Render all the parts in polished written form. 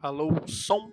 Alô, som.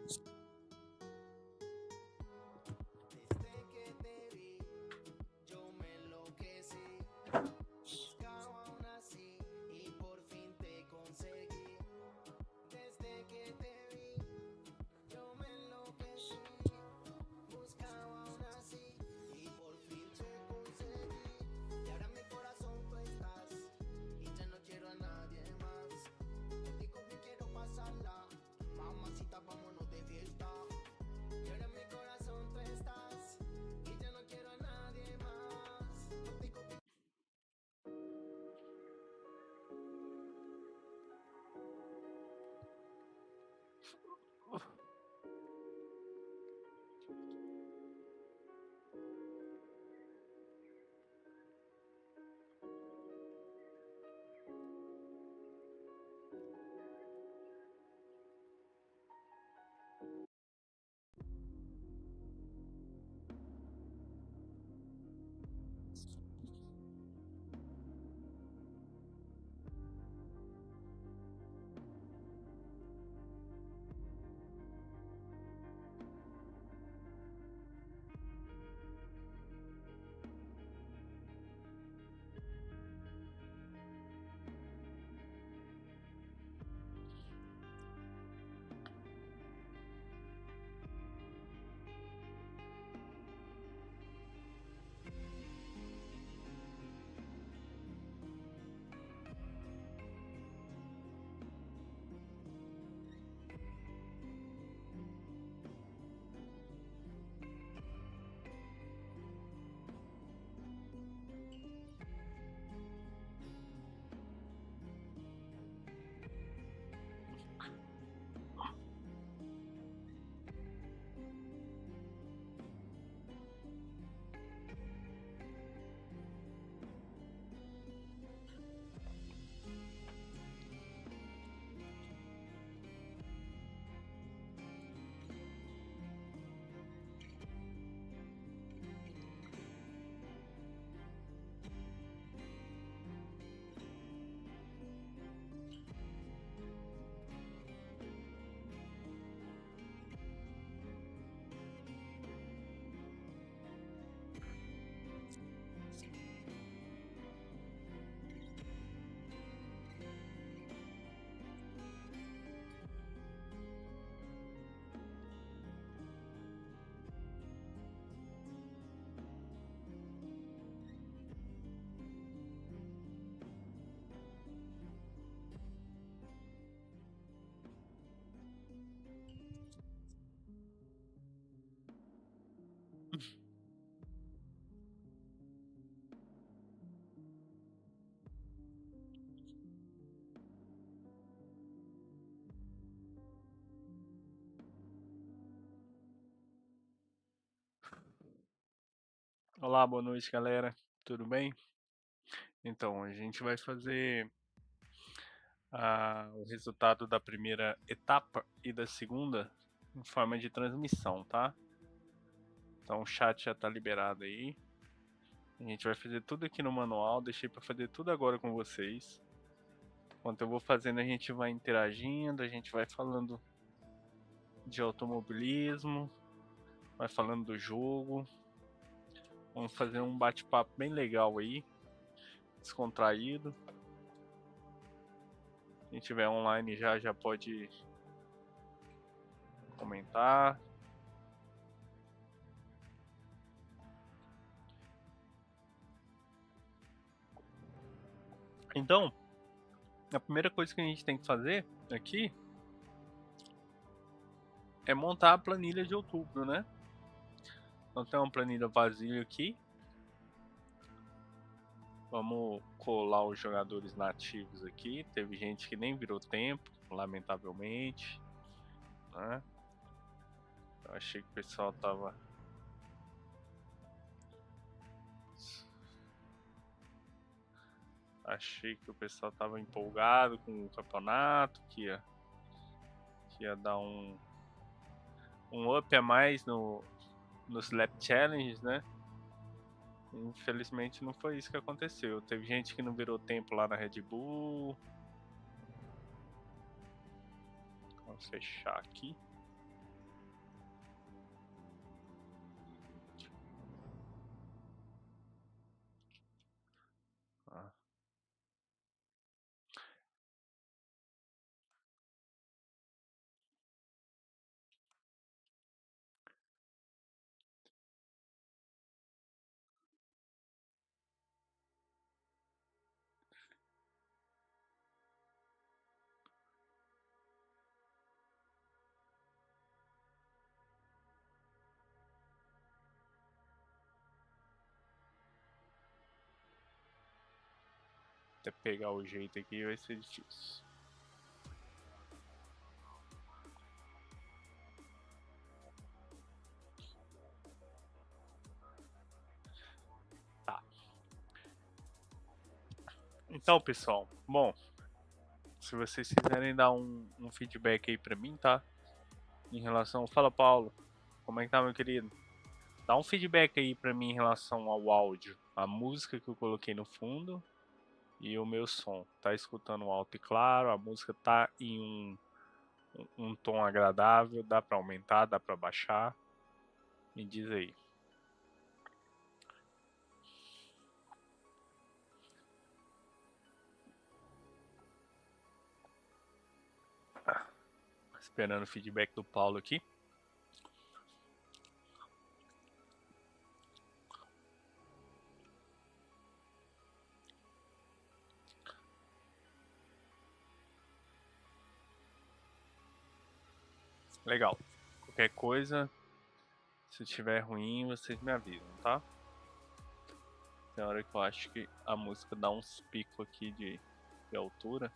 Olá, boa noite, galera. Tudo bem? Então, a gente vai fazer o resultado da primeira etapa e da segunda em forma de transmissão, tá? Então, o chat já tá liberado aí. A gente vai fazer tudo aqui no manual. Deixei para fazer tudo agora com vocês. Enquanto eu vou fazendo, a gente vai interagindo, a gente vai falando de automobilismo, vai falando do jogo. Vamos fazer um bate-papo bem legal aí, descontraído. Quem tiver online já pode comentar. Então, a primeira coisa que a gente tem que fazer aqui é montar a planilha de outubro, né? Então tem uma planilha vazia aqui. Vamos colar os jogadores nativos aqui. Teve gente que nem virou tempo, lamentavelmente, né? Eu achei que o pessoal tava... Achei que o pessoal tava empolgado com o campeonato, que ia dar um up a mais nos Lap Challenges, né? Infelizmente não foi isso que aconteceu. Teve gente que não virou tempo lá na Red Bull. Vamos fechar aqui. Ah. Até pegar o jeito aqui vai ser difícil. Tá. Então, pessoal, bom, se vocês quiserem dar um feedback aí pra mim, tá? Em relação... Fala, Paulo. Como é que tá, meu querido? Dá um feedback aí pra mim em relação ao áudio. A música que eu coloquei no fundo e o meu som. Tá escutando alto e claro? A música tá em um tom agradável? Dá pra aumentar? Dá pra baixar? Me diz aí. Esperando o feedback do Paulo aqui. Legal. Qualquer coisa, se tiver ruim, vocês me avisam, tá? Tem hora que eu acho que a música dá uns picos aqui de altura.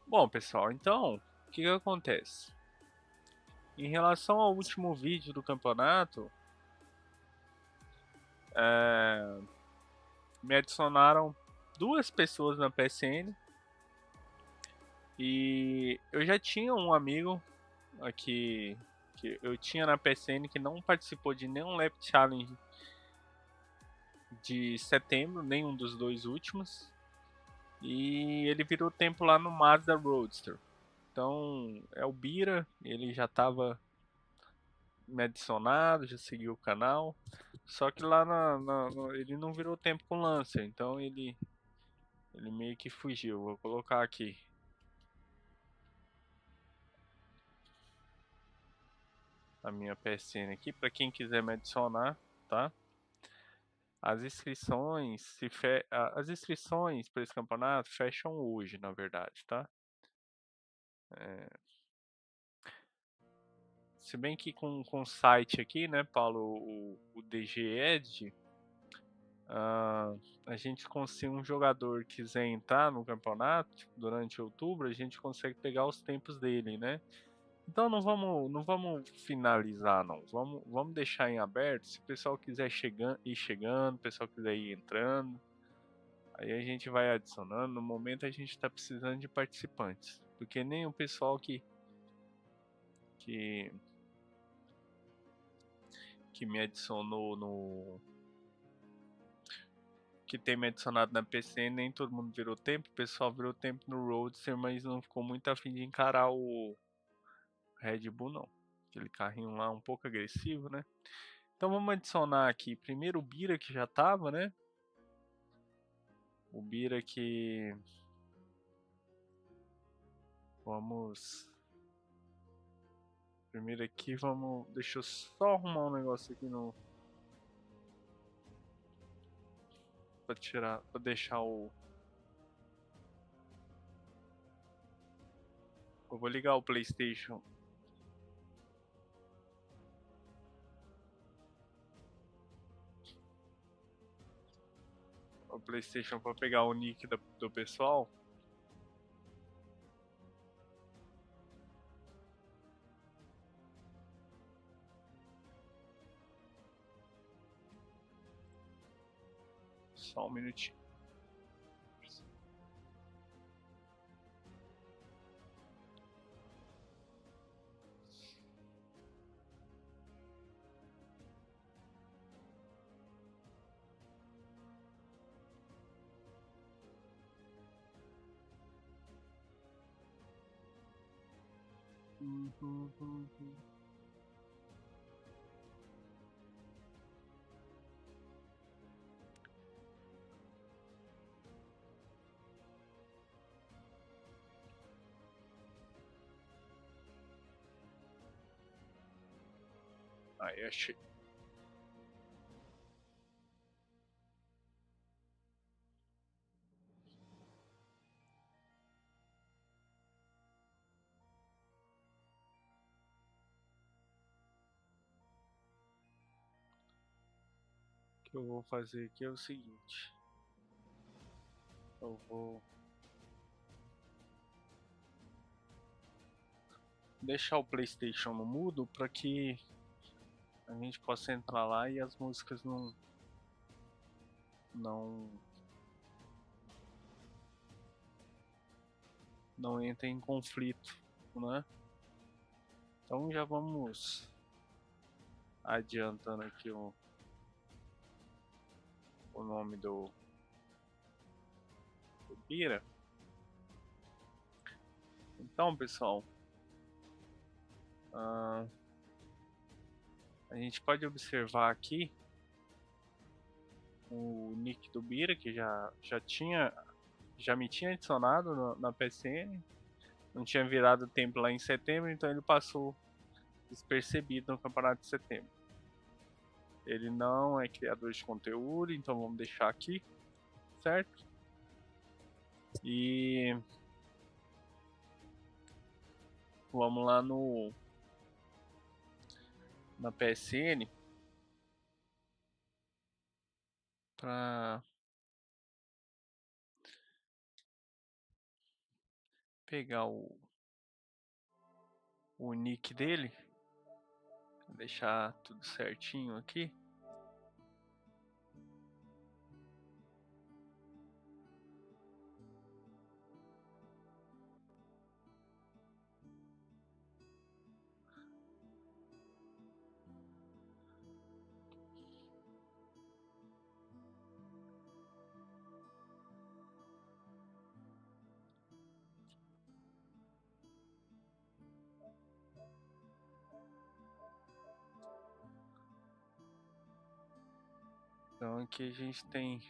Bom, pessoal, então, o que acontece? Em relação ao último vídeo do campeonato, me adicionaram 2 pessoas na PSN e eu já tinha um amigo aqui que eu tinha na PSN que não participou de nenhum Lap Challenge de setembro, nenhum dos 2 últimos, e ele virou tempo lá no Mazda Roadster. Então é o Bira, ele já estava me adicionado, já seguiu o canal. Só que lá ele não virou tempo com o Lancer, então ele meio que fugiu. Vou colocar aqui. A minha PSN aqui, para quem quiser me adicionar, tá? As inscrições, as inscrições para esse campeonato fecham hoje, na verdade, tá? Se bem que com o site aqui, né, Paulo, o DG Edge, a gente consegue, um jogador quiser entrar no campeonato durante outubro, a gente consegue pegar os tempos dele, né? Então não vamos finalizar não. Vamos deixar em aberto. Se o pessoal quiser ir chegando, o pessoal quiser ir entrando, aí a gente vai adicionando. No momento a gente está precisando de participantes, porque nem o pessoal que que me adicionou que tem me adicionado na PC, nem todo mundo virou tempo. O pessoal virou tempo no Roadster, mas não ficou muito afim de encarar o Red Bull não. Aquele carrinho lá um pouco agressivo, né? Então vamos adicionar aqui primeiro o Bira, que já tava, né? O Bira que... Vamos... Primeiro aqui, vamos... Deixa eu só arrumar um negócio aqui no... pra tirar, pra deixar o... Eu vou ligar o PlayStation. O PlayStation pra pegar o nick do pessoal. Só um minutinho. Aí, achei. O que eu vou fazer aqui é o seguinte. Eu vou deixar o PlayStation no mudo para que a gente possa entrar lá e as músicas não entrem em conflito, né? Então já vamos adiantando aqui o nome do Bira. Então, pessoal, a gente pode observar aqui o nick do Bira, que já me tinha adicionado na PSN, não tinha virado tempo lá em setembro, então ele passou despercebido no campeonato de setembro. Ele não é criador de conteúdo, então vamos deixar aqui, certo? E vamos lá na PSN para pegar o nick dele, deixar tudo certinho aqui. Então aqui a gente tem,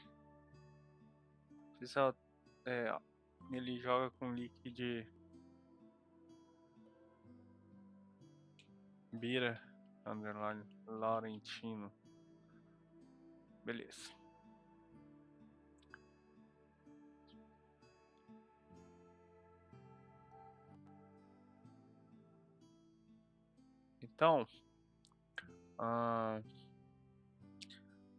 pessoal, ele joga com nick de Bira underline Laurentino. Beleza. Então,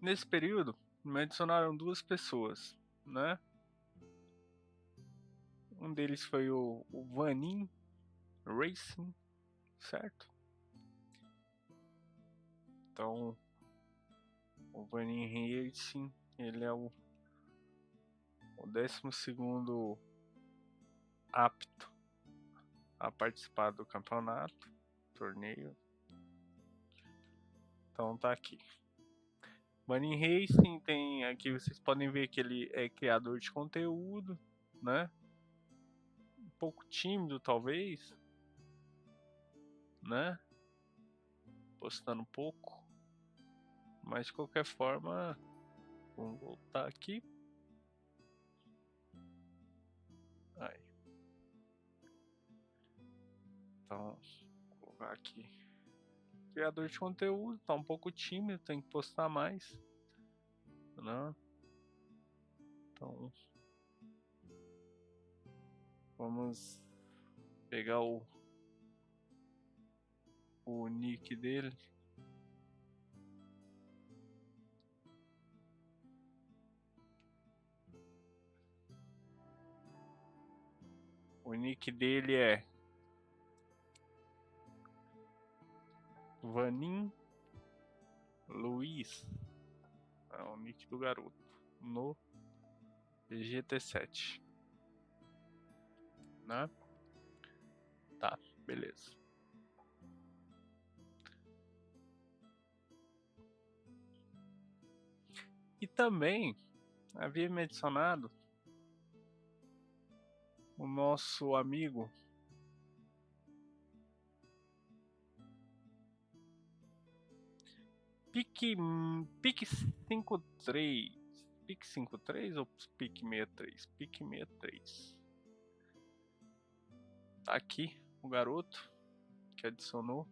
nesse período me adicionaram duas pessoas, né? Um deles foi o Vanin Racing, certo? Então, o Vanin Racing, ele é o 12º apto a participar do campeonato, torneio. Então tá aqui. Vanin Racing tem aqui, vocês podem ver que ele é criador de conteúdo, né? Um pouco tímido talvez, né? Postando pouco, mas de qualquer forma, vamos voltar aqui. Aí. Então, vou colocar aqui. Criador de conteúdo, tá um pouco tímido, tem que postar mais, né? Então vamos pegar o nick dele. O nick dele é Vanin Luiz. É o nick do garoto no GT7, né? Tá, beleza. E também havia me adicionado o nosso amigo Pique 53. Pique 53 ou Pique 63? Pique 63. Tá aqui o garoto que adicionou.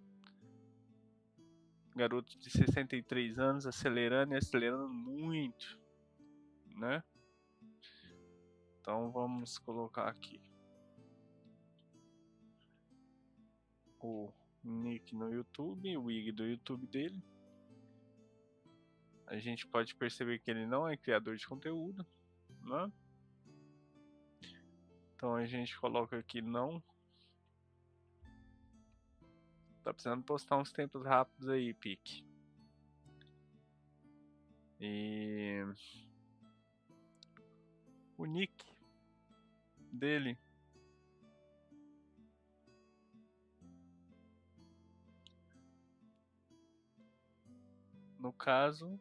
Garoto de 63 anos, acelerando e acelerando muito, né? Então vamos colocar aqui o nick no YouTube, o IG do YouTube dele. A gente pode perceber que ele não é criador de conteúdo, né? Então a gente coloca aqui não. Tá precisando postar uns tempos rápidos aí, Pique. E o nick dele no caso,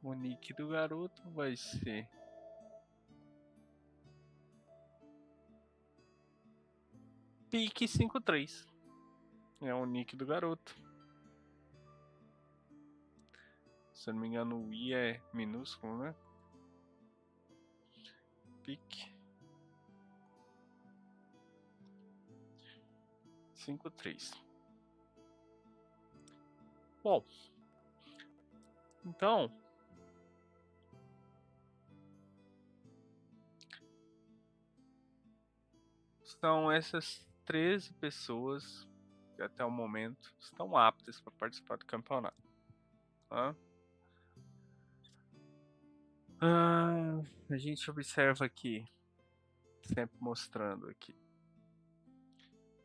o nick do garoto vai ser Pique 53. É o nick do garoto. Se eu não me engano, o I é minúsculo, né? Pique 53. Bom, então são essas 13 pessoas que até o momento estão aptas para participar do campeonato. Tá? A gente observa aqui, sempre mostrando aqui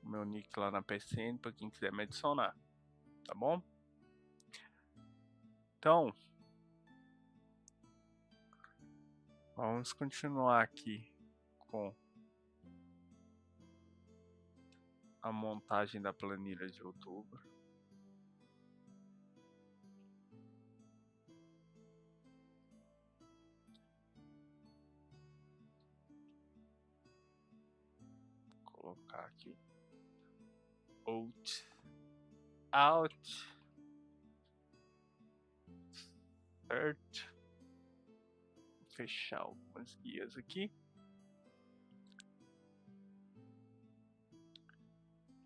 o meu nick lá na PSN para quem quiser me adicionar, tá bom? Então, vamos continuar aqui com a montagem da planilha de outubro. Vou colocar aqui out, certo? Vou fechar algumas guias aqui.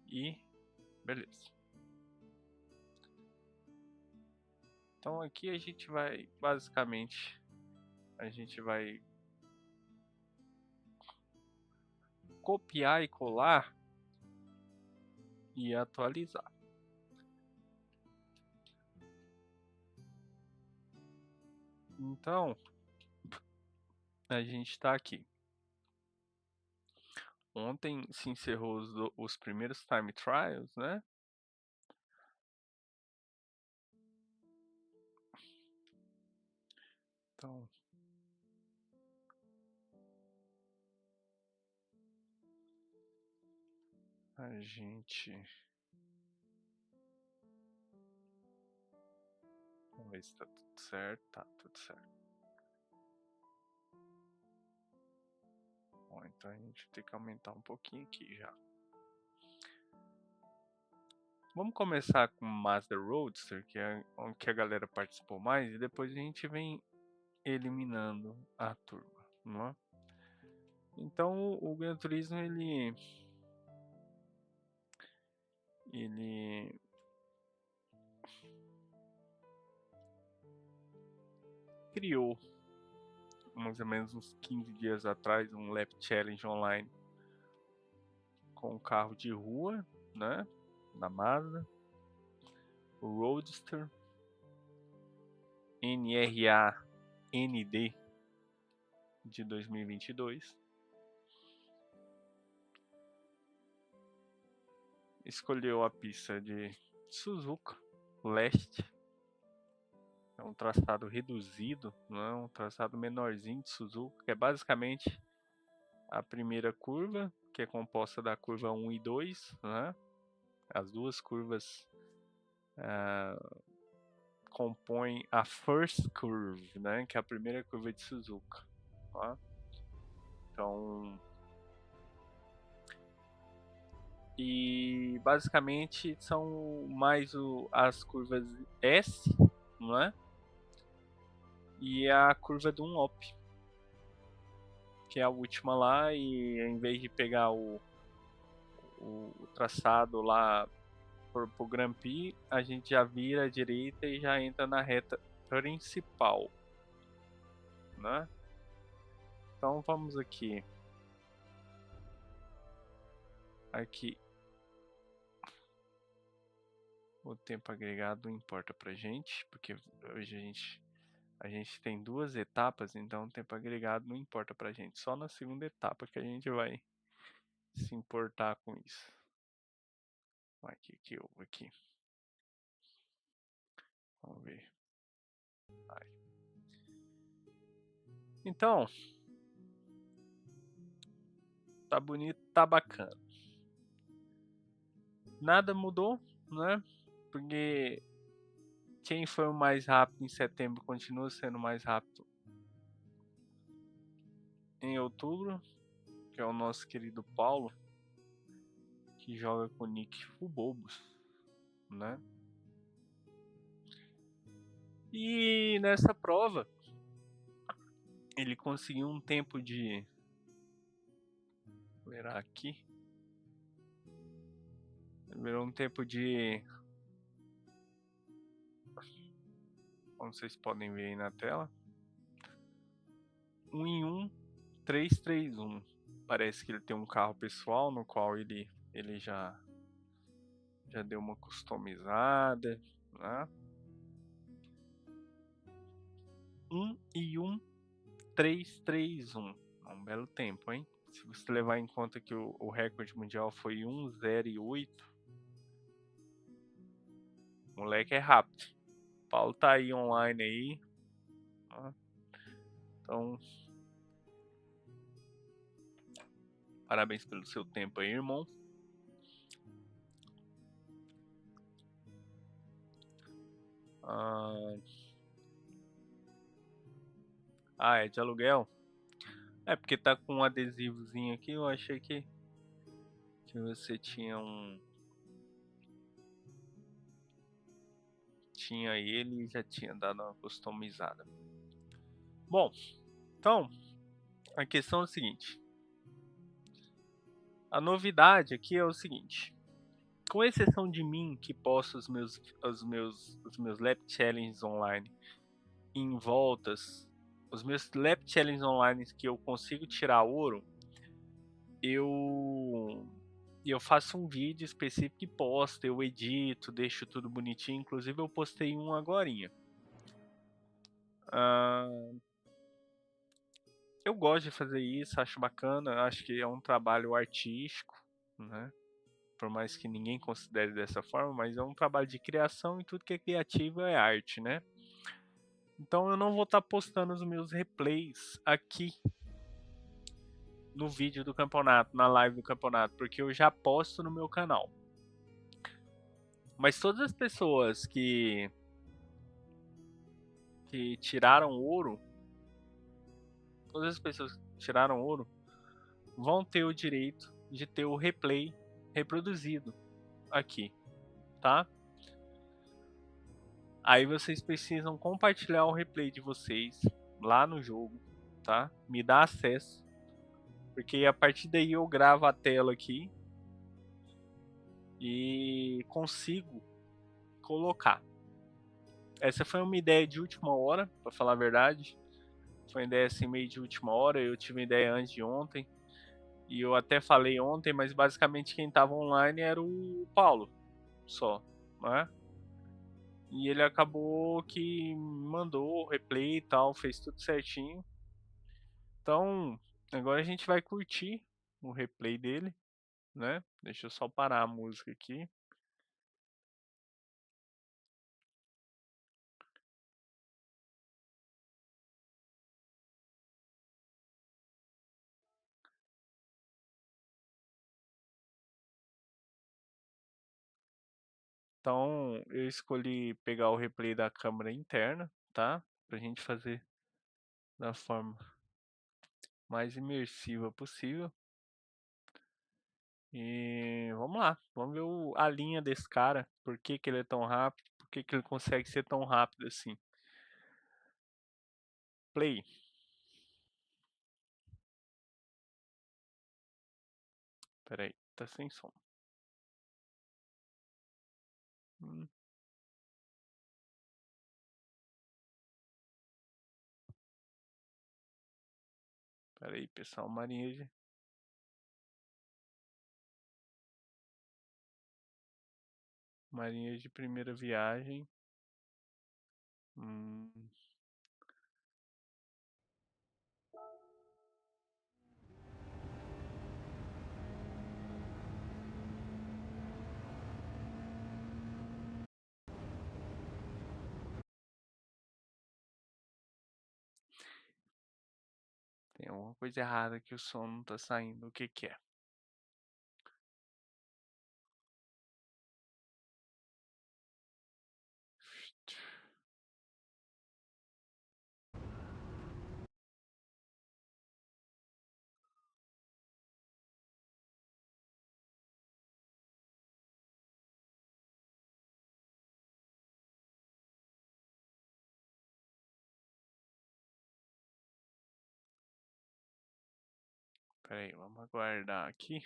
E beleza. Então aqui a gente vai, basicamente, a gente vai copiar e colar e atualizar. Então, a gente está aqui. Ontem se encerrou os primeiros time trials, né? Então, a gente... Vamos ver se tá tudo certo. Tá tudo certo. Bom, então a gente tem que aumentar um pouquinho aqui já. Vamos começar com o Mazda Roadster, que é onde que a galera participou mais, e depois a gente vem eliminando a turma, não é? Então o Gran Turismo ele criou, mais ou menos uns 15 dias atrás, um Lap Challenge online com um carro de rua, né, da Mazda, o Roadster NRA ND de 2022. Escolheu a pista de Suzuka Leste. É um traçado reduzido, não é um traçado menorzinho de Suzuka, que é basicamente a primeira curva, que é composta da curva 1 e 2, né? As duas curvas compõem a First Curve, né? Que é a primeira curva de Suzuka. Tá? Então, e basicamente são mais as curvas S, não é? E a curva do Unlock, que é a última lá, e em vez de pegar o traçado lá pro Grand Prix, a gente já vira à direita e já entra na reta principal, né? Então vamos aqui. Aqui o tempo agregado não importa pra gente, porque hoje a gente tem duas etapas, então o tempo agregado não importa pra gente. Só na segunda etapa que a gente vai se importar com isso. Aqui. Vamos ver. Vai. Então, tá bonito, tá bacana. Nada mudou, né? Porque quem foi o mais rápido em setembro continua sendo mais rápido em outubro, que é o nosso querido Paulo, que joga com o nick Fubobos, né? E nessa prova ele conseguiu um tempo de, vou ver aqui, virou um tempo de, como vocês podem ver aí na tela, 1 em 1, 3-3-1. Parece que ele tem um carro pessoal no qual ele já deu uma customizada, né? 1 e 1, 3-3-1. É um belo tempo, hein? Se você levar em conta que o recorde mundial foi 1:08, o moleque é rápido. O Paulo tá aí online aí. Né? Então, parabéns pelo seu tempo aí, irmão. É de aluguel? É porque tá com um adesivozinho aqui, eu achei que você tinha tinha ele e já tinha dado uma customizada. Bom, então a questão é o seguinte. A novidade aqui é o seguinte. Com exceção de mim, que posto os meus Lap Challenges online em voltas, os meus Lap Challenges online que eu consigo tirar ouro, eu faço um vídeo específico e posto, eu edito, deixo tudo bonitinho. Inclusive eu postei um agorinha. Eu gosto de fazer isso, acho bacana, acho que é um trabalho artístico, né? Por mais que ninguém considere dessa forma, mas é um trabalho de criação e tudo que é criativo é arte, né? Então eu não vou estar postando os meus replays aqui no vídeo do campeonato, na live do campeonato, porque eu já posto no meu canal. Mas todas as pessoas que tiraram ouro, vão ter o direito de ter o replay reproduzido aqui, tá? Aí vocês precisam compartilhar o replay de vocês lá no jogo, tá? Me dá acesso, porque a partir daí eu gravo a tela aqui e consigo colocar. essa foi uma ideia de última hora, para falar a verdade. Foi uma ideia assim meio de última hora, eu tive uma ideia antes de ontem. E eu até falei ontem, mas basicamente quem tava online era o Paulo, só, né? E ele acabou que mandou o replay e tal, fez tudo certinho. Então, agora a gente vai curtir o replay dele, né? Deixa eu só parar a música aqui. Então, eu escolhi pegar o replay da câmera interna, tá? Pra gente fazer da forma mais imersiva possível. E vamos lá, vamos ver a linha desse cara, por que que ele é tão rápido, por que que ele consegue ser tão rápido assim. Play. Pera aí, tá sem som. Hum, Pera aí, pessoal, Marinha de primeira viagem. Hum, Tem alguma coisa errada que o som não tá saindo. O que que é? Pera aí, vamos aguardar aqui.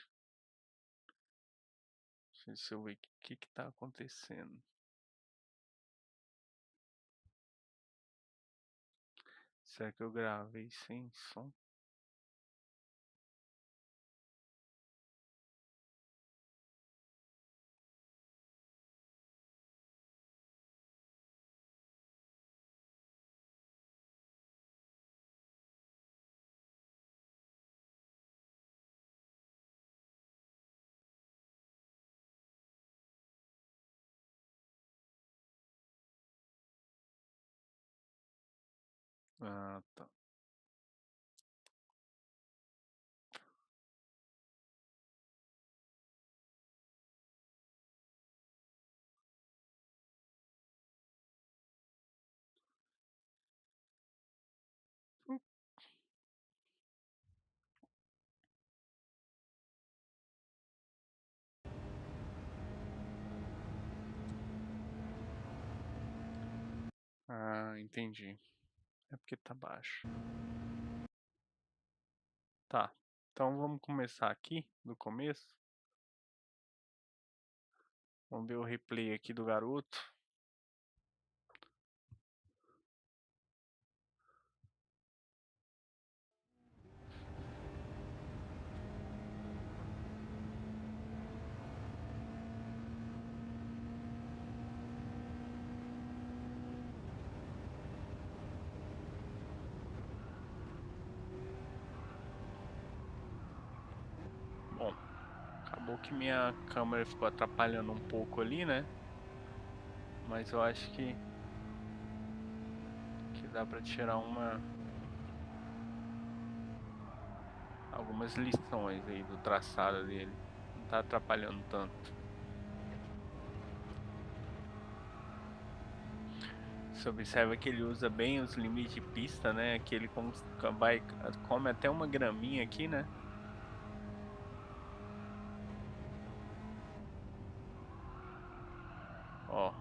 Deixa eu ver o que tá acontecendo. Será que eu gravei sem som? Ah, tá. Ah, entendi. É porque tá baixo. Tá. Então vamos começar aqui do começo. Vamos ver o replay aqui do garoto. Bom, acabou que minha câmera ficou atrapalhando um pouco ali, né? Mas eu acho que dá pra tirar algumas lições aí do traçado dele. Não tá atrapalhando tanto. Você observa que ele usa bem os limites de pista, né? Que ele come até uma graminha aqui, né? Ó,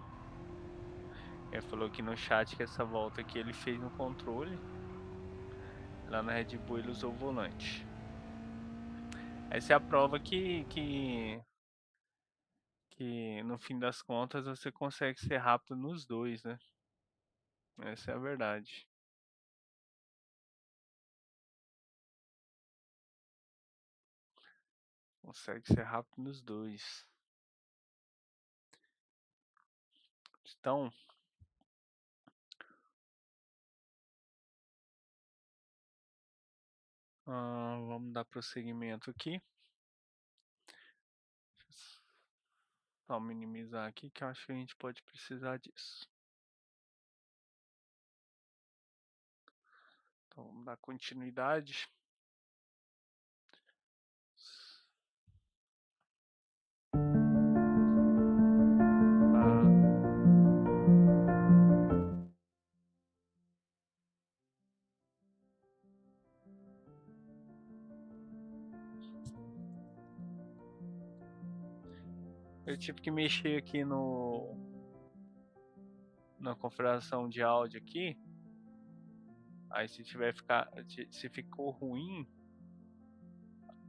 ele falou aqui no chat que essa volta aqui ele fez no controle. Lá na Red Bull ele usou o volante. Essa é a prova que no fim das contas você consegue ser rápido nos dois, né? Essa é a verdade. Consegue ser rápido nos dois. Então, vamos dar prosseguimento aqui. Só minimizar aqui que eu acho que a gente pode precisar disso. Então vamos dar continuidade. Eu tive que mexer aqui na configuração de áudio aqui. Aí se ficou ruim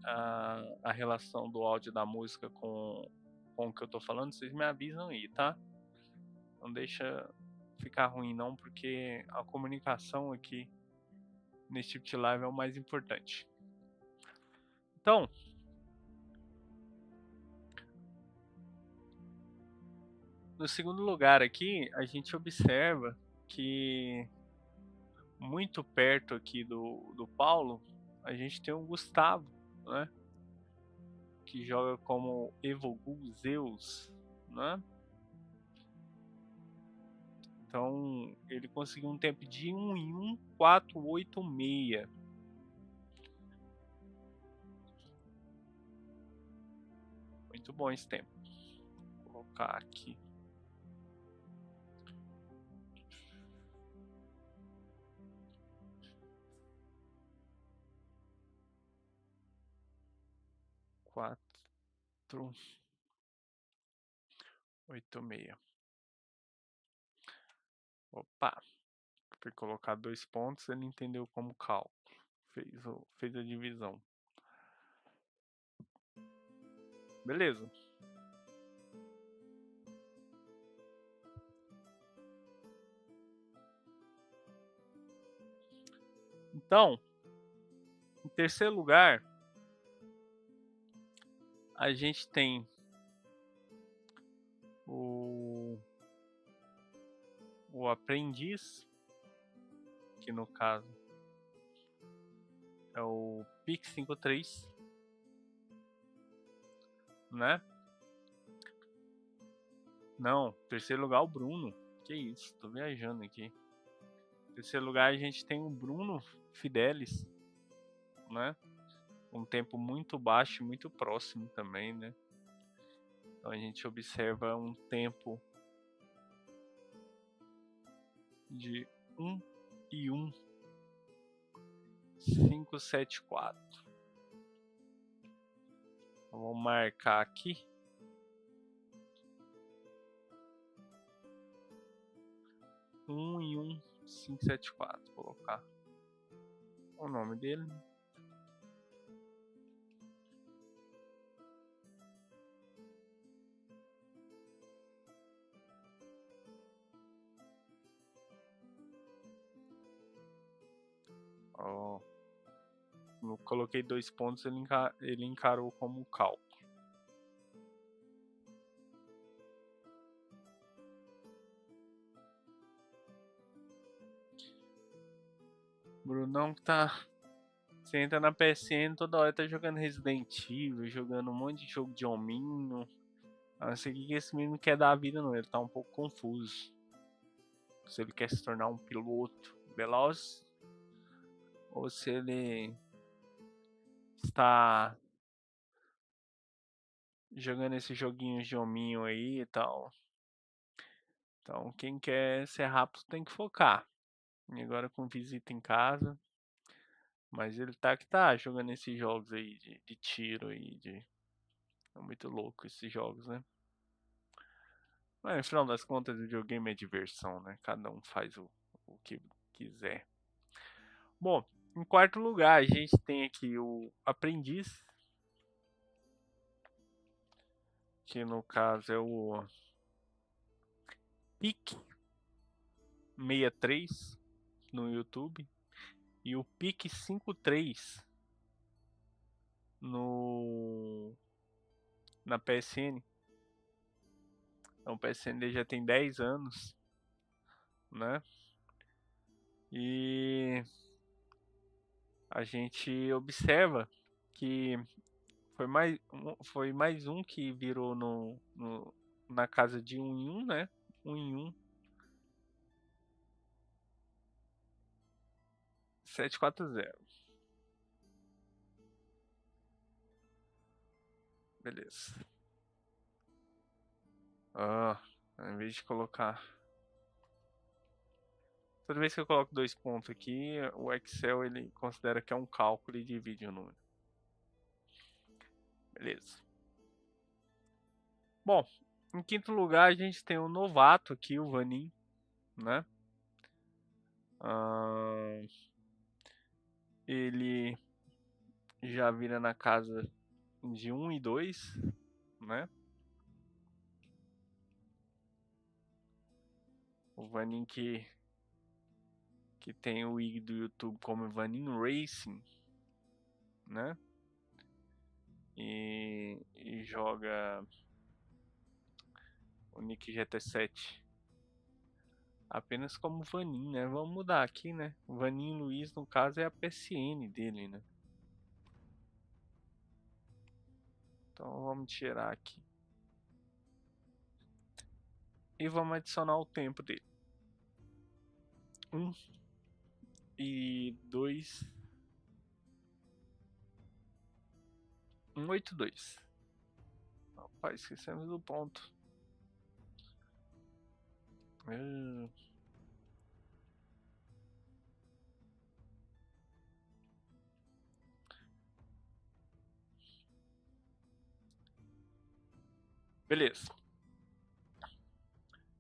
a relação do áudio da música com o que eu tô falando, vocês me avisam aí, tá? Não deixa ficar ruim não, porque a comunicação aqui nesse tipo de live é o mais importante. Então, no segundo lugar aqui, a gente observa que muito perto aqui do Paulo, a gente tem o Gustavo, né? Que joga como Evogul Zeus, né? Então, ele conseguiu um tempo de 1 em 1,486. Muito bom esse tempo. Vou colocar aqui. Quatro, 8,6. Opa! Fui colocar 2 pontos, ele entendeu como cálculo. Fez a divisão. Beleza. Então, em terceiro lugar, a gente tem o aprendiz, que no caso é o Pix53, né? Não, terceiro lugar o Bruno. Que isso, tô viajando aqui. Em terceiro lugar a gente tem o Bruno Fidelis, né? Um tempo muito baixo e muito próximo também, né? Então a gente observa um tempo de 1 e 1, 574. Vou marcar aqui. Um e 1, 574. Vou colocar o nome dele. Oh. Eu coloquei 2 pontos, ele encarou como cálculo. Brunão tá. Você entra na PSN, toda hora tá jogando Resident Evil, jogando um monte de jogo de hominho. Não sei o que esse menino quer da vida, não. Ele tá um pouco confuso. Se ele quer se tornar um piloto veloz ou se ele está jogando esses joguinhos de hominho aí e tal. Então, quem quer ser rápido tem que focar. E agora com visita em casa. Mas ele tá que tá jogando esses jogos aí de tiro aí. É muito louco esses jogos, né? Mas no final das contas, o videogame é diversão, né? Cada um faz o que quiser. Bom, em quarto lugar, a gente tem aqui o aprendiz. Que no caso é o Pique 63 no YouTube e o Pique 53 na PSN. Então o PSN já tem 10 anos, né? E a gente observa que foi mais um que virou na casa de 1 em 1, né? 1 em 1. 740. Beleza. Em vez de colocar... Toda vez que eu coloco 2 pontos aqui, o Excel ele considera que é um cálculo e divide o número. Beleza. Bom, em quinto lugar a gente tem o novato aqui, o Vanin, né? Ele já vira na casa de 1 e 2, né? O Vanin que tem o IG do YouTube como Vanin Racing, né? E joga o Nick GT7 apenas como Vanin, né? Vamos mudar aqui, né? O Vanin Luiz, no caso, é a PSN dele, né? Então vamos tirar aqui. E vamos adicionar o tempo dele. 1 e 2. 182. Rapaz, esquecemos do ponto. Beleza.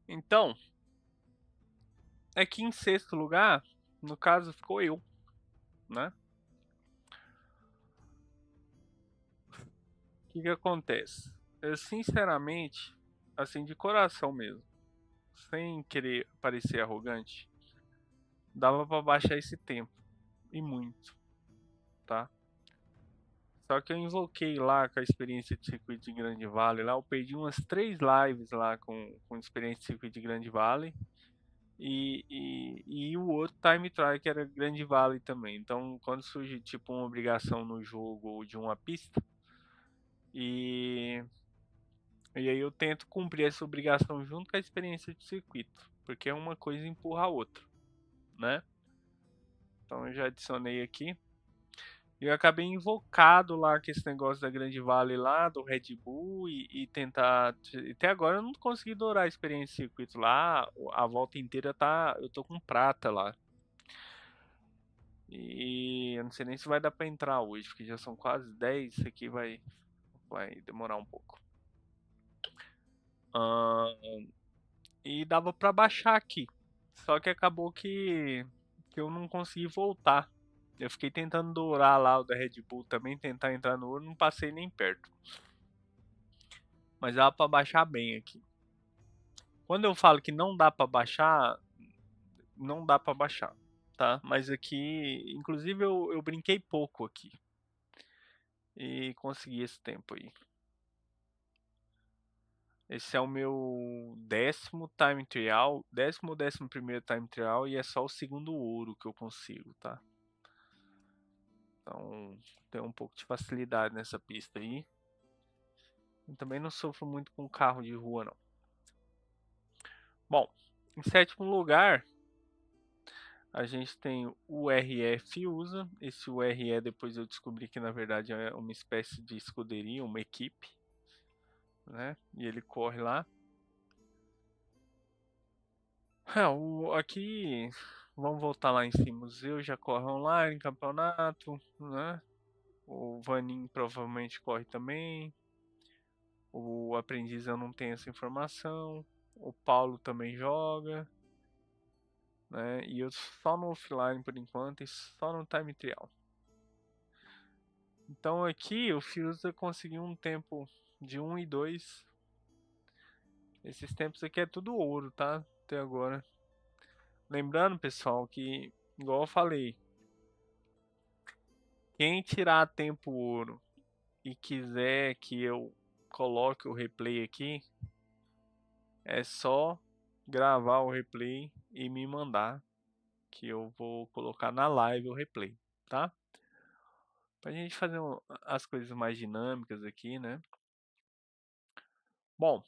Então, aqui em sexto lugar, no caso, ficou eu, né? O que acontece? Eu, sinceramente, assim, de coração mesmo, sem querer parecer arrogante, dava pra baixar esse tempo, e muito, tá? Só que eu invoquei lá com a experiência de circuito de Grande Vale, lá eu perdi umas 3 lives lá com experiência de circuito de Grande Vale, e o outro time trial que era Grande Vale também. Então, quando surge tipo uma obrigação no jogo de uma pista, e aí eu tento cumprir essa obrigação junto com a experiência de circuito, porque uma coisa empurra a outra, né? Então eu já adicionei aqui. E eu acabei invocado lá com esse negócio da Grande Vale lá, do Red Bull, e tentar. Até agora eu não consegui dourar a experiência de circuito lá. A volta inteira tá. Eu tô com prata lá. E eu não sei nem se vai dar pra entrar hoje, porque já são quase 10. Isso aqui vai demorar um pouco. E dava pra baixar aqui. Só que acabou que eu não consegui voltar. Eu fiquei tentando dourar lá o da Red Bull também, tentar entrar no ouro, não passei nem perto. Mas dá pra baixar bem aqui. Quando eu falo que não dá pra baixar, não dá pra baixar, tá? Mas aqui, inclusive eu brinquei pouco aqui. E consegui esse tempo aí. Esse é o meu 10º time trial, 10º ou 11º time trial, e é só o segundo ouro que eu consigo, tá? Então tem um pouco de facilidade nessa pista aí. Eu também não sofro muito com carro de rua não. Bom, em sétimo lugar a gente tem o RF usa. Esse URE depois eu descobri que na verdade é uma espécie de escuderia, uma equipe, né? E ele corre lá. Aqui, vamos voltar lá em cima. O Zeu já corre online, campeonato, né? O Vanin provavelmente corre também. O Aprendiz eu não tenho essa informação. O Paulo também joga, né? E eu só no offline por enquanto e só no time trial. Então aqui o Fiuza conseguiu um tempo de 1 e 2. Esses tempos aqui é tudo ouro, tá? Até agora. Lembrando, pessoal, que, igual eu falei, quem tirar tempo ouro e quiser que eu coloque o replay aqui, é só gravar o replay e me mandar, que eu vou colocar na live o replay, tá? Pra gente fazer as coisas mais dinâmicas aqui, né? Bom,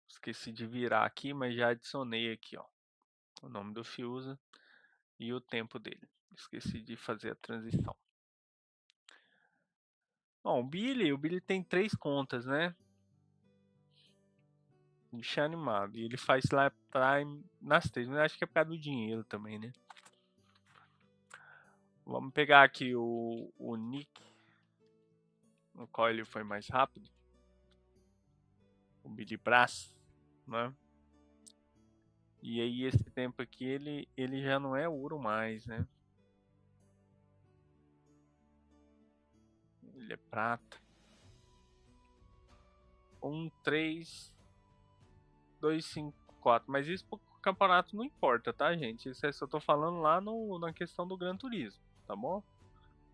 esqueci de virar aqui, mas já adicionei aqui, ó, o nome do Fiusa e o tempo dele. Esqueci de fazer a transição. Bom, o Billy tem 3 contas, né? Bicho é animado. E ele faz lá Prime nas 3, mas acho que é por causa do dinheiro também, né? Vamos pegar aqui o Nick, no qual ele foi mais rápido. O Billy Brás, né? E aí esse tempo aqui, ele já não é ouro mais, né? Ele é prata. 1, 3, 2, 5, 4. Mas isso pro campeonato não importa, tá, gente? Isso eu só tô falando lá na questão do Gran Turismo, tá bom?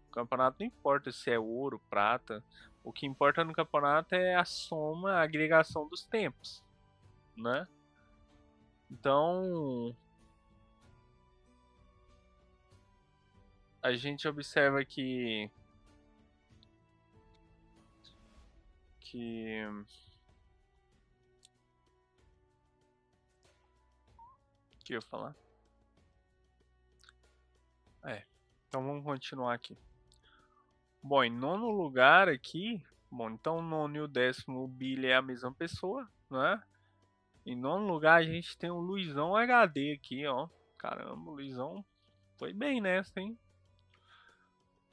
O campeonato não importa se é ouro, prata. O que importa no campeonato é a soma, a agregação dos tempos, né? Então, a gente observa que eu ia falar? É. Então vamos continuar aqui. Bom, em nono lugar aqui, bom, então o nono e o décimo, o Billy é a mesma pessoa, né? Em nono lugar a gente tem o Luizão HD aqui, ó. Caramba, o Luizão foi bem nessa, hein?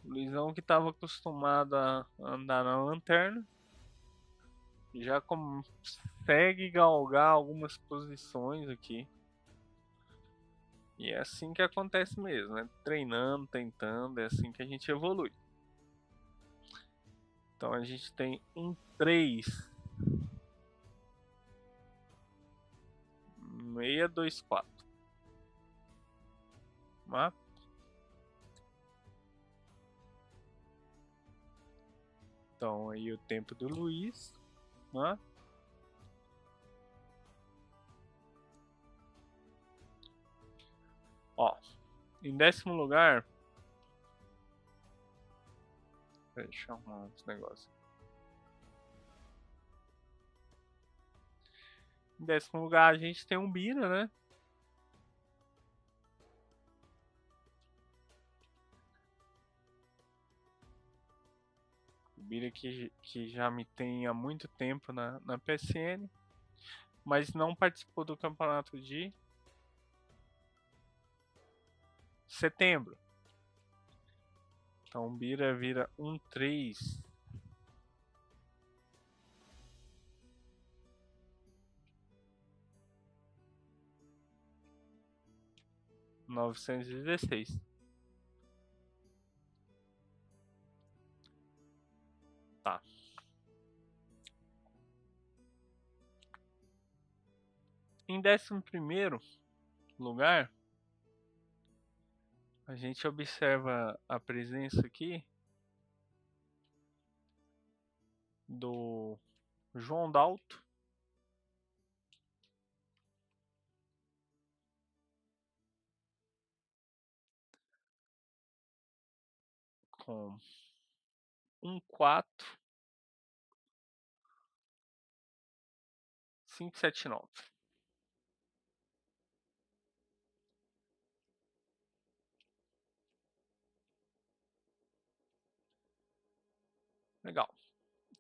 O Luizão que estava acostumado a andar na lanterna, já consegue galgar algumas posições aqui. E é assim que acontece mesmo, né? Treinando, tentando, é assim que a gente evolui. Então a gente tem um 3, 624. Né? Então aí o tempo do Luiz, né? Ó, em décimo lugar, deixa eu arrumar esse negócio. Em décimo lugar a gente tem um Bira, né? O Bira que já me tem há muito tempo na PSN, mas não participou do campeonato de setembro. Então o Bira vira um 3. 916. Tá. Em décimo primeiro lugar, a gente observa a presença aqui do João Dalto, com 1.4 579. Legal.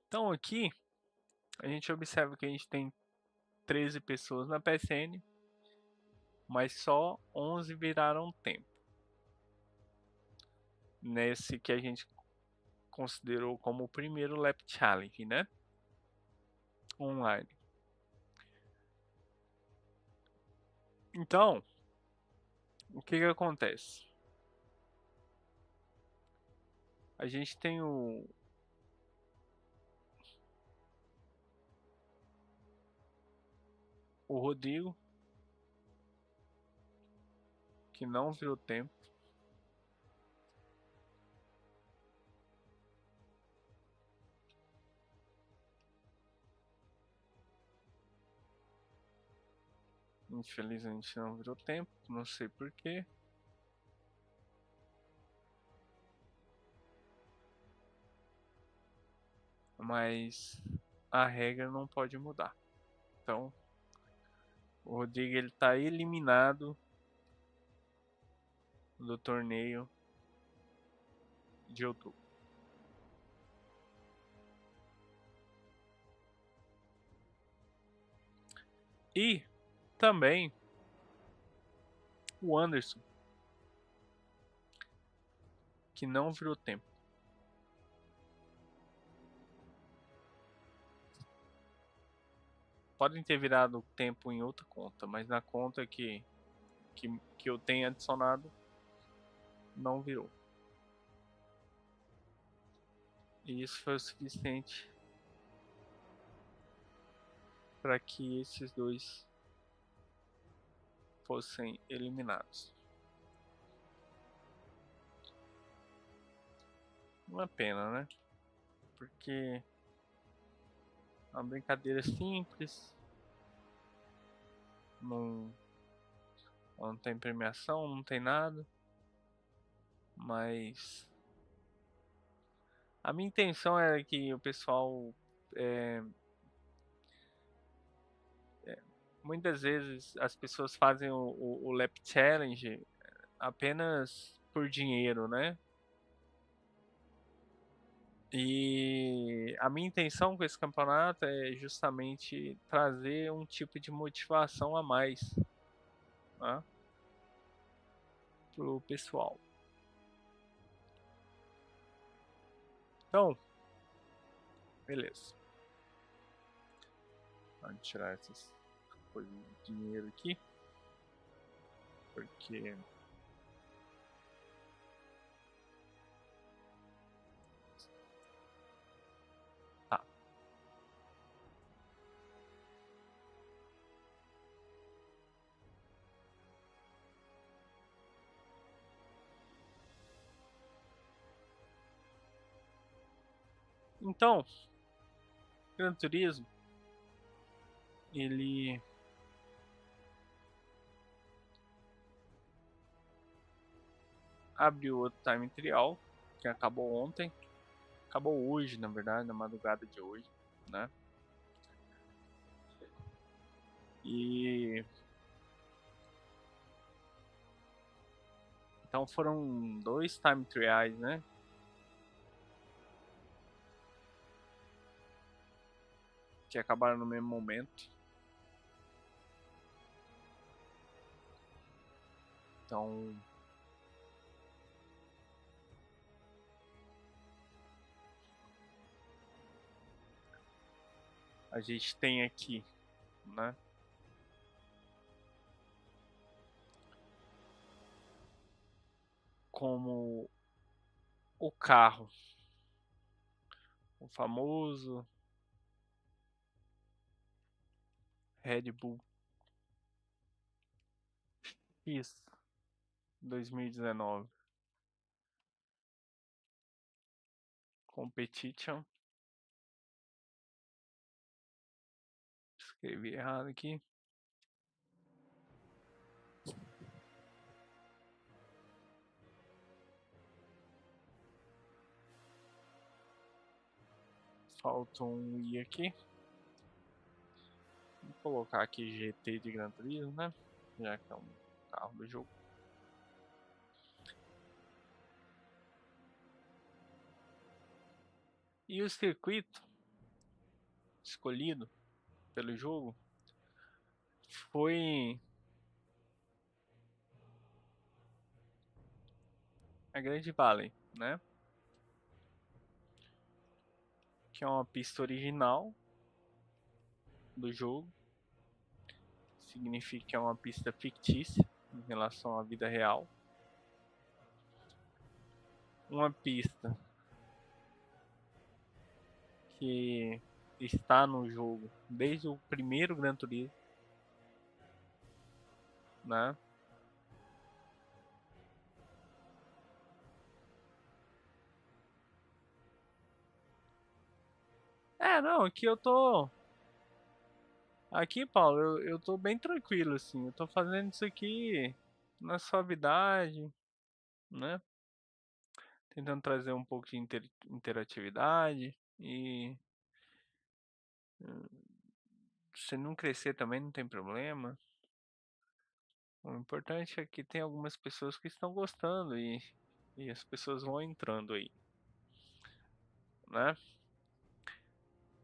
Então aqui a gente observa que a gente tem 13 pessoas na PSN, mas só 11 viraram tempo. Nesse que a gente considerou como o primeiro Lap Challenge, né? Online. Então, o que acontece? A gente tem o. o Rodrigo, que não virou tempo. Infelizmente não virou tempo, não sei porquê. Mas a regra não pode mudar. Então, o Rodrigo ele tá eliminado do torneio de outubro. E também o Anderson, que não virou tempo. Podem ter virado tempo em outra conta, mas na conta que eu tenho adicionado, não virou. E isso foi o suficiente para que esses dois fossem eliminados. Uma pena, né? Porque é uma brincadeira simples, não tem premiação, não tem nada, mas a minha intenção era que o pessoal é, muitas vezes as pessoas fazem o Lap Challenge apenas por dinheiro, né? E a minha intenção com esse campeonato é justamente trazer um tipo de motivação a mais, né, pro pessoal. Então, beleza. Vamos tirar essas coisas de dinheiro aqui, porque tá. Então, Gran Turismo ele abriu outro time trial que acabou ontem, acabou hoje, na verdade, na madrugada de hoje, né? E então foram dois time trials, né? Que acabaram no mesmo momento. Então, a gente tem aqui, né? Como o carro, o famoso Red Bull X 2019 Competition. Escrevi errado aqui. Falta um I aqui. Vou colocar aqui GT de Gran Turismo, né? Já que é um carro do jogo. E o circuito escolhido pelo jogo foi a Grand Valley, né? Que é uma pista original do jogo. Significa que é uma pista fictícia em relação à vida real. Uma pista que está no jogo desde o primeiro Gran Turismo. né? Não, aqui eu tô. Aqui, Paulo, eu tô bem tranquilo, assim. Eu tô fazendo isso aqui na suavidade, né? Tentando trazer um pouco de interatividade e se não crescer também não tem problema. O importante é que tem algumas pessoas que estão gostando e as pessoas vão entrando aí, né?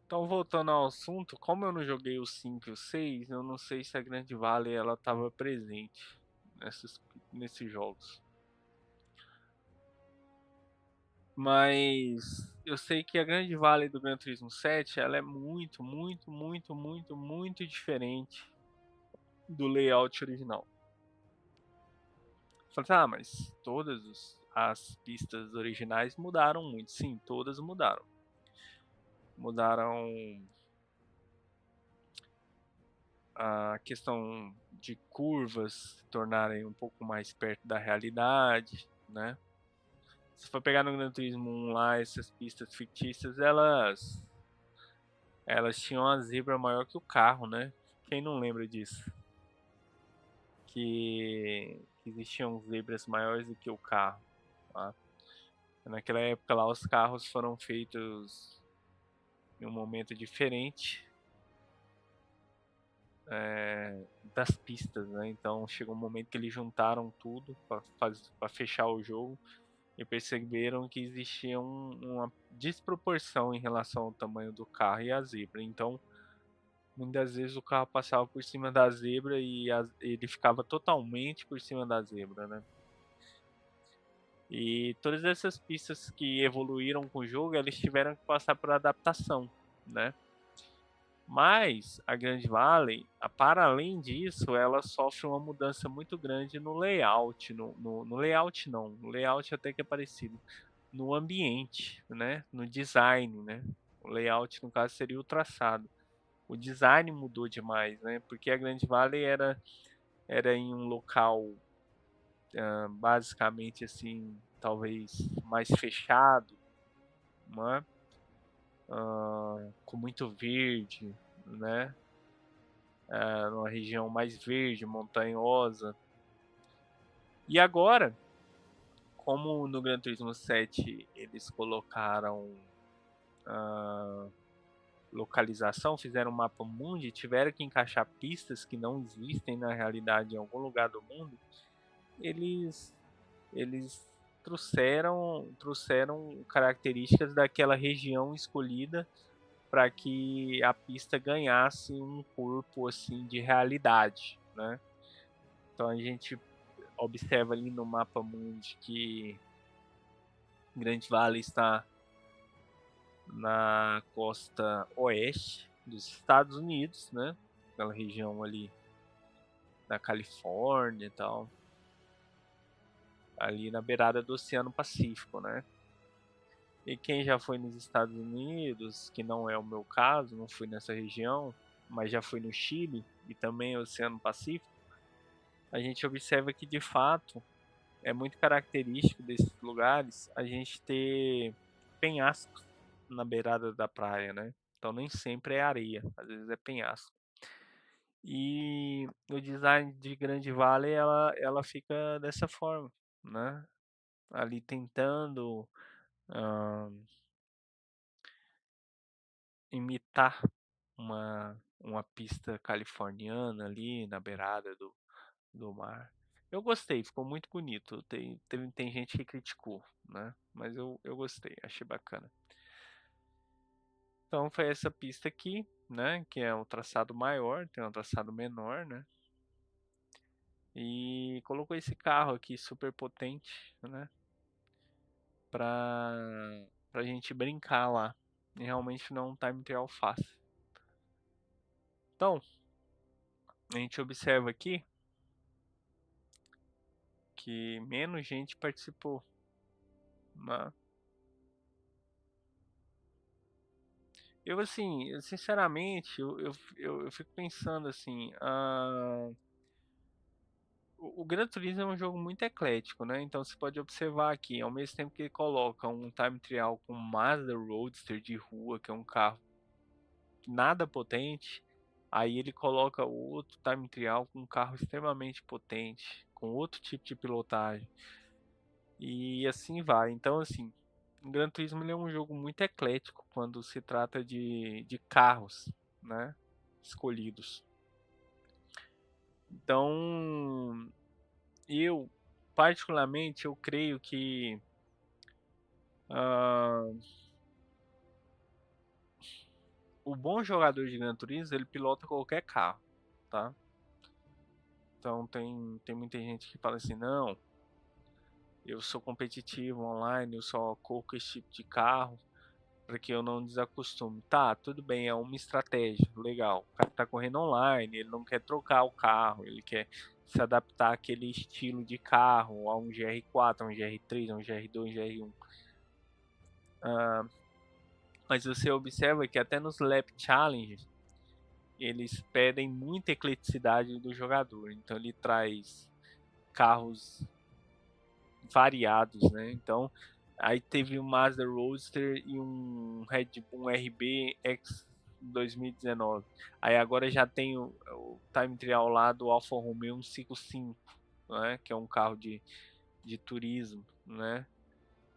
Então, voltando ao assunto, como eu não joguei o 5 e o 6, eu não sei se a Grande Valley ela estava presente nesses jogos. Mas eu sei que a Grande Valley do Gran Turismo 7 ela é muito, muito, muito, muito, muito diferente do layout original. Falei, mas as pistas originais mudaram muito. Sim, todas mudaram. Mudaram a questão de curvas se tornarem um pouco mais perto da realidade, né? Se for pegar no Gran Turismo 1 lá, essas pistas fictícias, elas tinham uma zebra maior que o carro, né? Quem não lembra disso? Que existiam zebras maiores do que o carro. Tá? Naquela época lá, os carros foram feitos em um momento diferente das pistas, né? Então chegou um momento que eles juntaram tudo para fechar o jogo e perceberam que existia uma desproporção em relação ao tamanho do carro e a zebra. Então, muitas vezes o carro passava por cima da zebra e ele ficava totalmente por cima da zebra, né? E todas essas pistas que evoluíram com o jogo, eles tiveram que passar por adaptação, né? Mas a Grand Valley, para além disso, ela sofre uma mudança muito grande no layout. No layout não, no layout até que é parecido. No ambiente, né? No design, né? O layout, no caso, seria o traçado. O design mudou demais, né? Porque a Grand Valley era em um local basicamente assim, talvez mais fechado, né? Com muito verde, né? Numa região mais verde, montanhosa. E agora, como no Gran Turismo 7 eles colocaram localização, fizeram um mapa mundi, tiveram que encaixar pistas que não existem na realidade em algum lugar do mundo, eles trouxeram características daquela região escolhida para que a pista ganhasse um corpo assim de realidade, né? Então a gente observa ali no mapa mundi que Grande Vale está na costa oeste dos Estados Unidos, né? Aquela região ali da Califórnia e tal, ali na beirada do Oceano Pacífico, né? E quem já foi nos Estados Unidos, que não é o meu caso, não fui nessa região, mas já fui no Chile e também Oceano Pacífico, a gente observa que de fato é muito característico desses lugares a gente ter penhascos na beirada da praia, né? Então nem sempre é areia, às vezes é penhasco. E o design de Grande Vale ela fica dessa forma, né? Ali tentando imitar uma pista californiana ali na beirada do mar. Eu gostei, ficou muito bonito. Tem gente que criticou, né? Mas eu gostei, achei bacana. Então foi essa pista aqui, né? Que é um traçado maior, tem um traçado menor, né? E colocou esse carro aqui super potente, né? Pra gente brincar lá. E realmente não é um time trial fácil. Então, a gente observa aqui que menos gente participou, né? Eu assim, sinceramente, eu fico pensando assim, o Gran Turismo é um jogo muito eclético, né? Então você pode observar aqui, ao mesmo tempo que ele coloca um time trial com Mazda Roadster de rua, que é um carro nada potente, aí ele coloca o outro time trial com um carro extremamente potente, com outro tipo de pilotagem. E assim vai. Então, assim, o Gran Turismo ele é um jogo muito eclético quando se trata de carros, né? Escolhidos. Então, eu, particularmente, eu creio que ah, o bom jogador de Gran Turismo, ele pilota qualquer carro, tá? Então, tem muita gente que fala assim, não, eu sou competitivo online, eu só corro com esse tipo de carro para que eu não desacostume. Tá, tudo bem, é uma estratégia, legal. O cara tá correndo online, ele não quer trocar o carro, ele quer se adaptar àquele estilo de carro, a um GR4, a um GR3, a um GR2, GR1. Ah, mas você observa que até nos Lap Challenges eles pedem muita ecleticidade do jogador. Então ele traz carros variados, né? Então aí teve um Mazda Roadster e um Red Bull um RB X 2019. Aí agora já tem o time trial lá do Alfa Romeo 155, né? Que é um carro de turismo, né?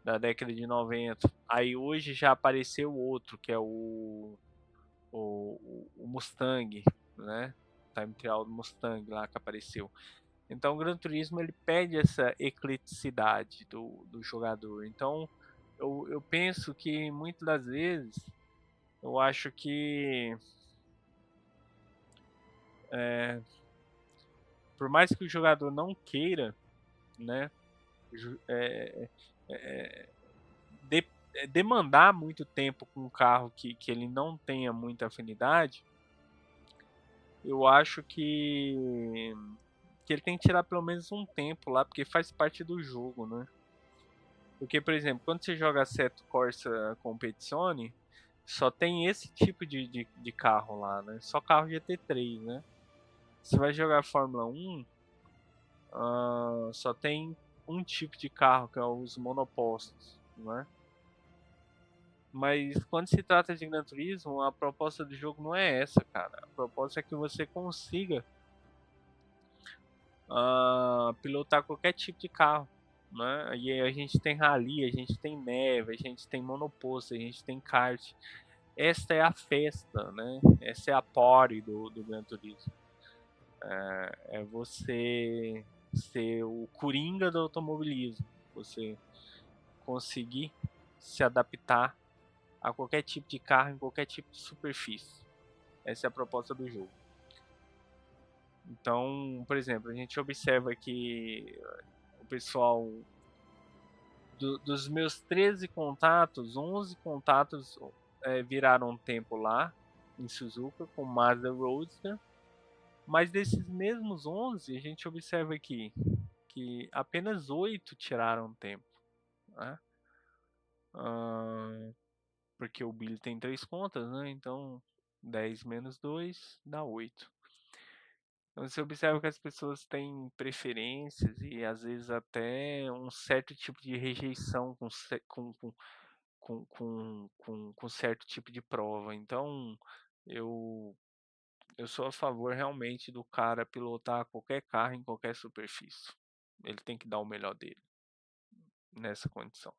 Da década de 90. Aí hoje já apareceu outro, que é o Mustang, né? Time trial do Mustang lá que apareceu. Então o Gran Turismo ele pede essa ecleticidade do jogador. Então eu penso que muitas das vezes eu acho que por mais que o jogador não queira, né, é, é, de- demandar muito tempo com um carro que ele não tenha muita afinidade, eu acho que ele tem que tirar pelo menos um tempo lá, porque faz parte do jogo, né? Porque, por exemplo, quando você joga Assetto Corsa Competizione, só tem esse tipo de carro lá, né? Só carro GT3, né? Você vai jogar Fórmula 1, só tem um tipo de carro, que é os monopostos, né? Mas quando se trata de Gran Turismo, a proposta do jogo não é essa, cara. A proposta é que você consiga pilotar qualquer tipo de carro, né? E aí a gente tem rally, a gente tem neve, a gente tem monoposto, a gente tem kart. Esta é a festa, né? Essa é a party do Gran Turismo. É você ser o coringa do automobilismo. Você conseguir se adaptar a qualquer tipo de carro, em qualquer tipo de superfície. Essa é a proposta do jogo. Então, por exemplo, a gente observa que o pessoal dos meus 13 contatos, 11 contatos viraram tempo lá em Suzuka com Mazda Roadster. Mas desses mesmos 11, a gente observa aqui que apenas 8 tiraram tempo, né? Ah, porque o Billy tem 3 contas, né? Então 10 menos 2 dá 8. Então você observa que as pessoas têm preferências e às vezes até um certo tipo de rejeição com certo tipo de prova. Então eu eu sou a favor realmente do cara pilotar qualquer carro em qualquer superfície. Ele tem que dar o melhor dele nessa condição.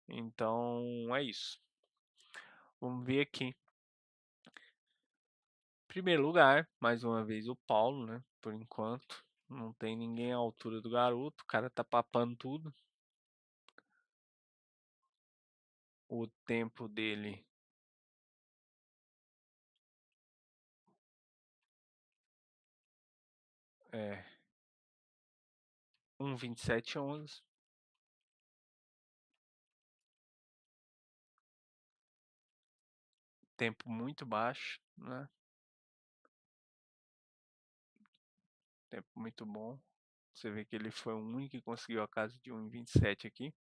Então é isso. Vamos ver aqui. Primeiro lugar, mais uma vez o Paulo, né? Por enquanto. Não tem ninguém à altura do garoto. O cara tá papando tudo. O tempo dele é 1:27:11. Tempo muito baixo, né? Tempo muito bom. Você vê que ele foi o único que conseguiu a casa de 1:27 aqui.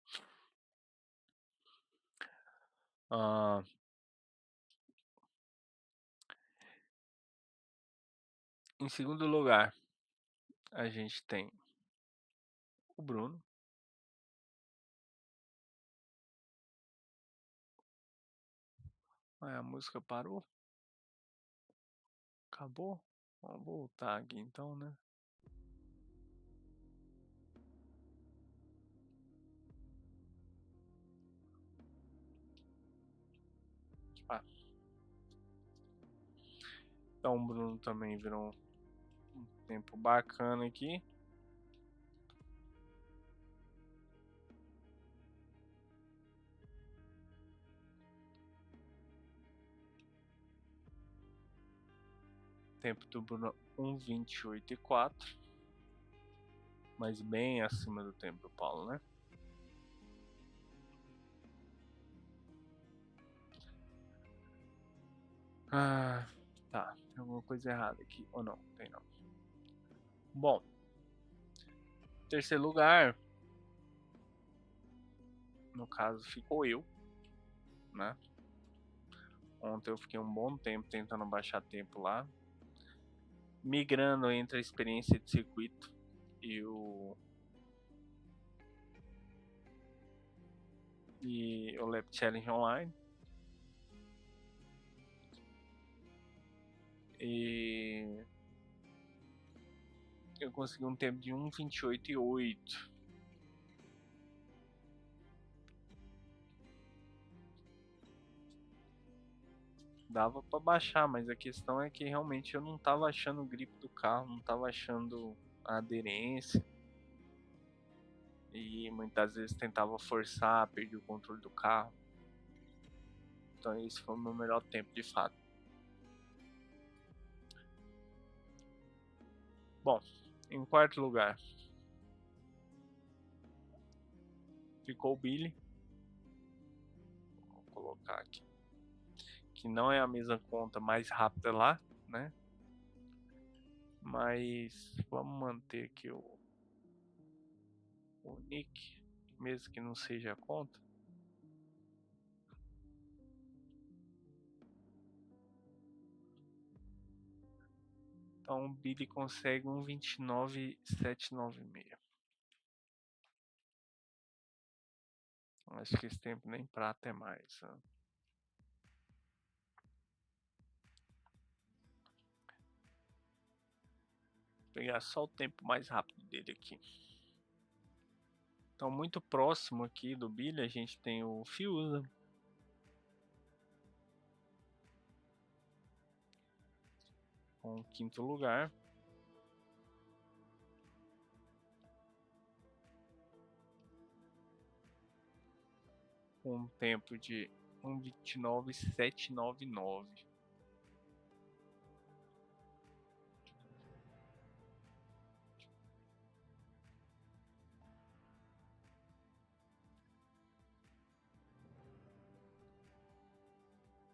Ah, em segundo lugar, a gente tem o Bruno. A música parou? Acabou? Vamos voltar aqui então, né? Ah, então o Bruno também virou um tempo bacana aqui. Tempo do Bruno 1:28:4, mas bem acima do tempo do Paulo, né? Ah, tá. Tem alguma coisa errada aqui ou não? Tem não. Bom, terceiro lugar, no caso, ficou eu, né? Ontem eu fiquei um bom tempo tentando baixar tempo lá, migrando entre a experiência de circuito e o Lap Challenge Online. E eu consegui um tempo de 1:28:8. Dava pra baixar, mas a questão é que realmente eu não tava achando o grip do carro, não tava achando a aderência. E muitas vezes tentava forçar, perdi o controle do carro. Então esse foi o meu melhor tempo de fato. Bom, em quarto lugar ficou o Billy. Vou colocar aqui. Que não é a mesma conta mais rápida lá, né? Mas vamos manter aqui o nick, mesmo que não seja a conta. Então o Billy consegue 1:29:796. Acho que esse tempo nem prata é mais. Né? Vou pegar só o tempo mais rápido dele aqui. Então muito próximo aqui do Billy a gente tem o Fiuza. Com o quinto lugar. Com um tempo de 1:29:799.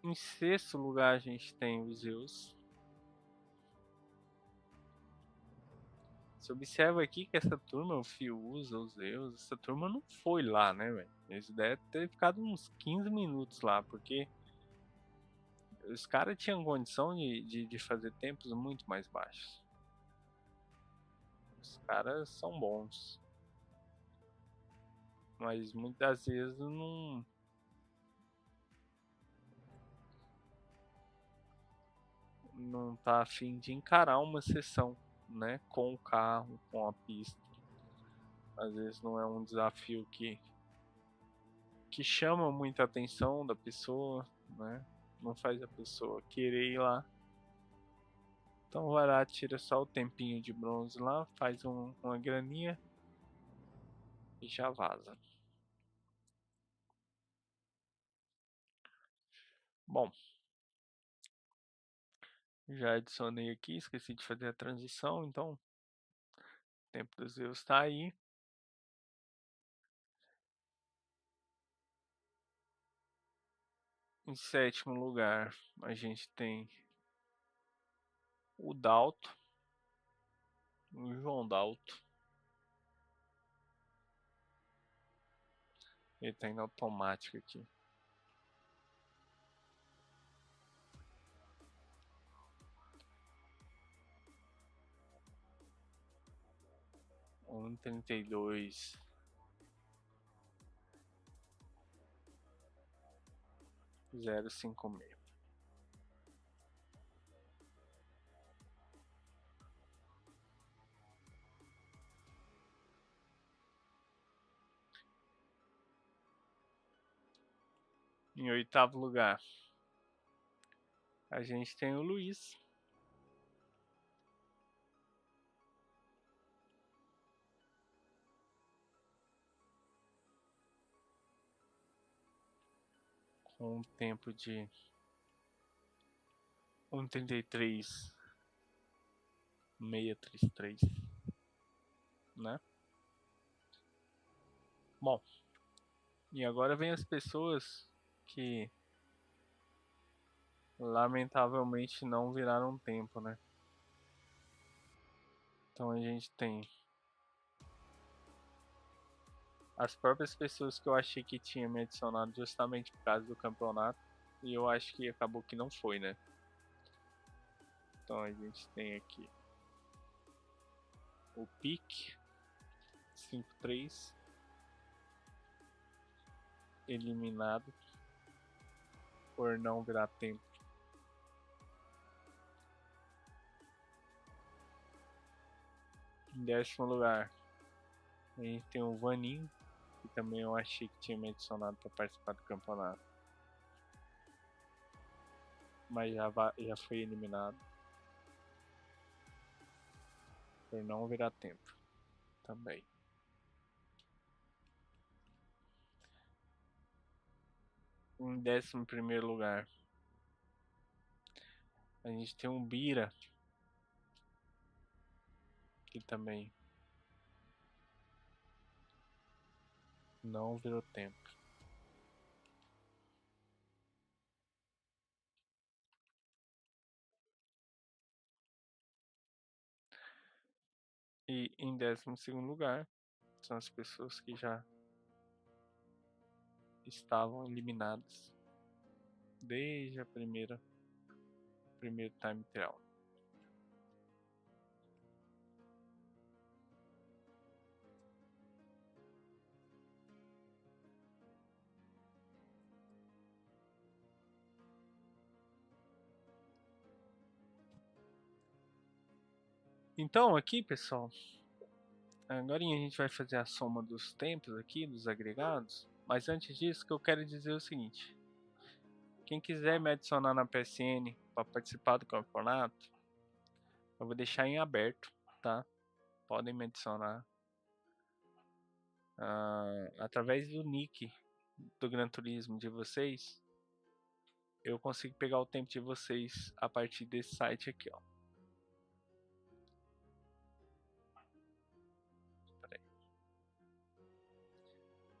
Em sexto lugar a gente tem o Zeus. Você observa aqui que essa turma, o Fiuza, o Zeus, essa turma não foi lá, né, velho? Eles devem ter ficado uns 15 minutos lá, porque os caras tinham condição de fazer tempos muito mais baixos. Os caras são bons. Mas muitas vezes não tá afim de encarar uma sessão, né? Com o carro, com a pista. Às vezes não é um desafio que chama muita atenção da pessoa, né? Não faz a pessoa querer ir lá. Então vai lá, tira só o tempinho de bronze lá, faz uma graninha e já vaza. Bom, já adicionei aqui, esqueci de fazer a transição, então o tempo dos Zeus está aí. Em sétimo lugar, a gente tem o Dalto, o João Dalto. Ele tá indo automático aqui. 1,32. 0,56. Em oitavo lugar, a gente tem o Luiz. Com um tempo de 1,33,633, né? Bom, e agora vem as pessoas que lamentavelmente não viraram tempo, né? Então a gente tem as próprias pessoas que eu achei que tinha me adicionado justamente por causa do campeonato, e eu acho que acabou que não foi, né? Então a gente tem aqui o Pique 5-3 eliminado por não virar tempo. Em décimo lugar, a gente tem o Vaninho, que também eu achei que tinha me adicionado para participar do campeonato, mas já foi eliminado por não virar tempo também. Em 11º lugar, a gente tem um Bira, que também não virou tempo. E em 12º lugar, são as pessoas que já estavam eliminadas desde a primeiro time trial. Então aqui, pessoal, agora a gente vai fazer a soma dos tempos aqui, dos agregados. Mas antes disso, que eu quero dizer o seguinte: quem quiser me adicionar na PSN para participar do campeonato, eu vou deixar em aberto, tá? Podem me adicionar através do nick do Gran Turismo de vocês. Eu consigo pegar o tempo de vocês a partir desse site aqui, ó.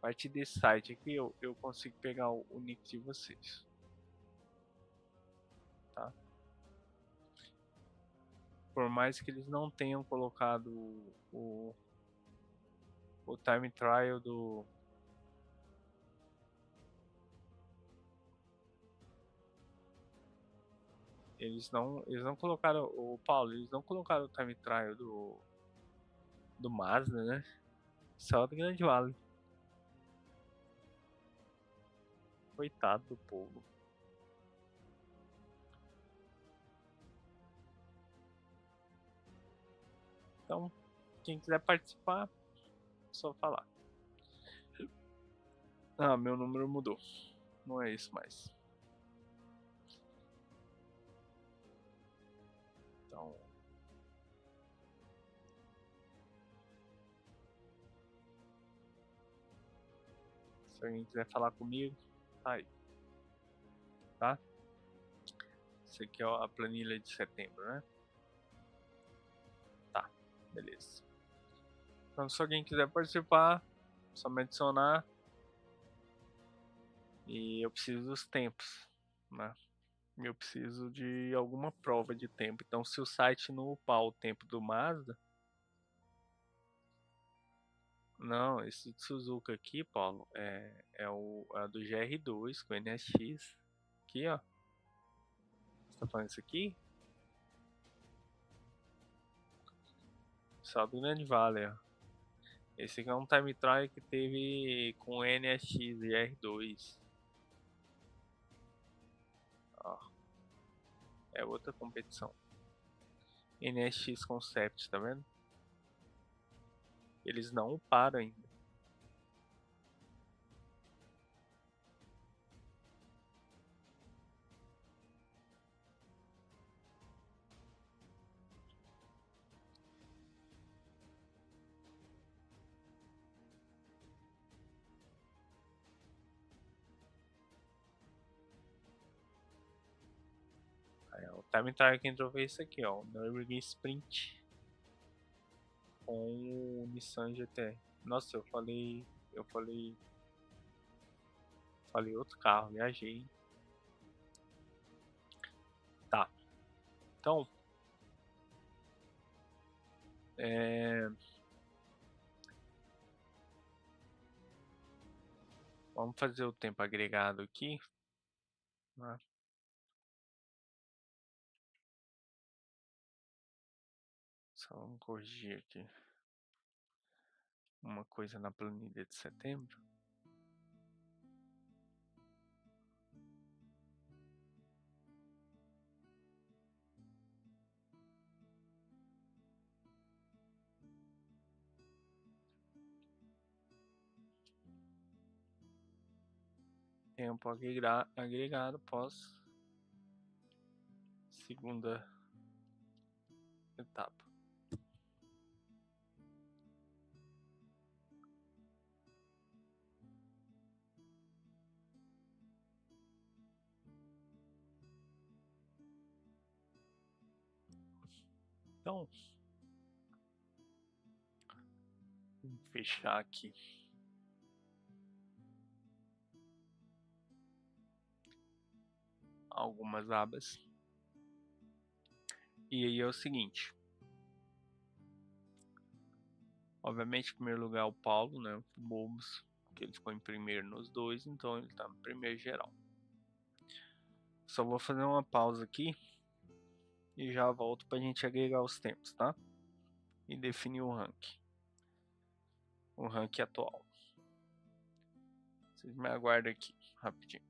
A partir desse site aqui eu consigo pegar o nick de vocês, tá? Por mais que eles não tenham colocado o time trial do eles não colocaram o Paulo, eles não colocaram o time trial do Mazda, né? Só do Grande Vale. Coitado do povo. Então, quem quiser participar, é só falar. Ah, meu número mudou. Não é isso mais. Então, se alguém quiser falar comigo, tá aí. Tá? Isso aqui é a planilha de setembro, né? Tá, beleza. Então, se alguém quiser participar, só me adicionar. E eu preciso dos tempos, né? Eu preciso de alguma prova de tempo. Então, se o site não upar o tempo do Mazda. Não, esse de Suzuka aqui, Paulo, é do GR2 com NSX. Aqui, ó. Você tá falando isso aqui? Só do Grande Vale, ó. Esse aqui é um time trial que teve com NSX e R2. Ó, é outra competição. NSX Concept, tá vendo? Eles não uparam ainda. Aí, ó, o time trial que entrou foi esse aqui, ó. O Nürburgring Sprint com o Nissan GT. Nossa, falei outro carro, viajei. Tá. Então, vamos fazer o tempo agregado aqui, né? Só vamos corrigir aqui uma coisa na planilha de setembro. Tempo agregado pós segunda etapa. Então, vamos fechar aqui. Algumas abas. E aí é o seguinte. Obviamente, em primeiro lugar o Paulo, né? Bobos, que ele ficou em primeiro nos dois, então ele tá no primeiro geral. Só vou fazer uma pausa aqui e já volto pra gente agregar os tempos, tá? E definir o ranking. O ranking atual. Vocês me aguardem aqui, rapidinho.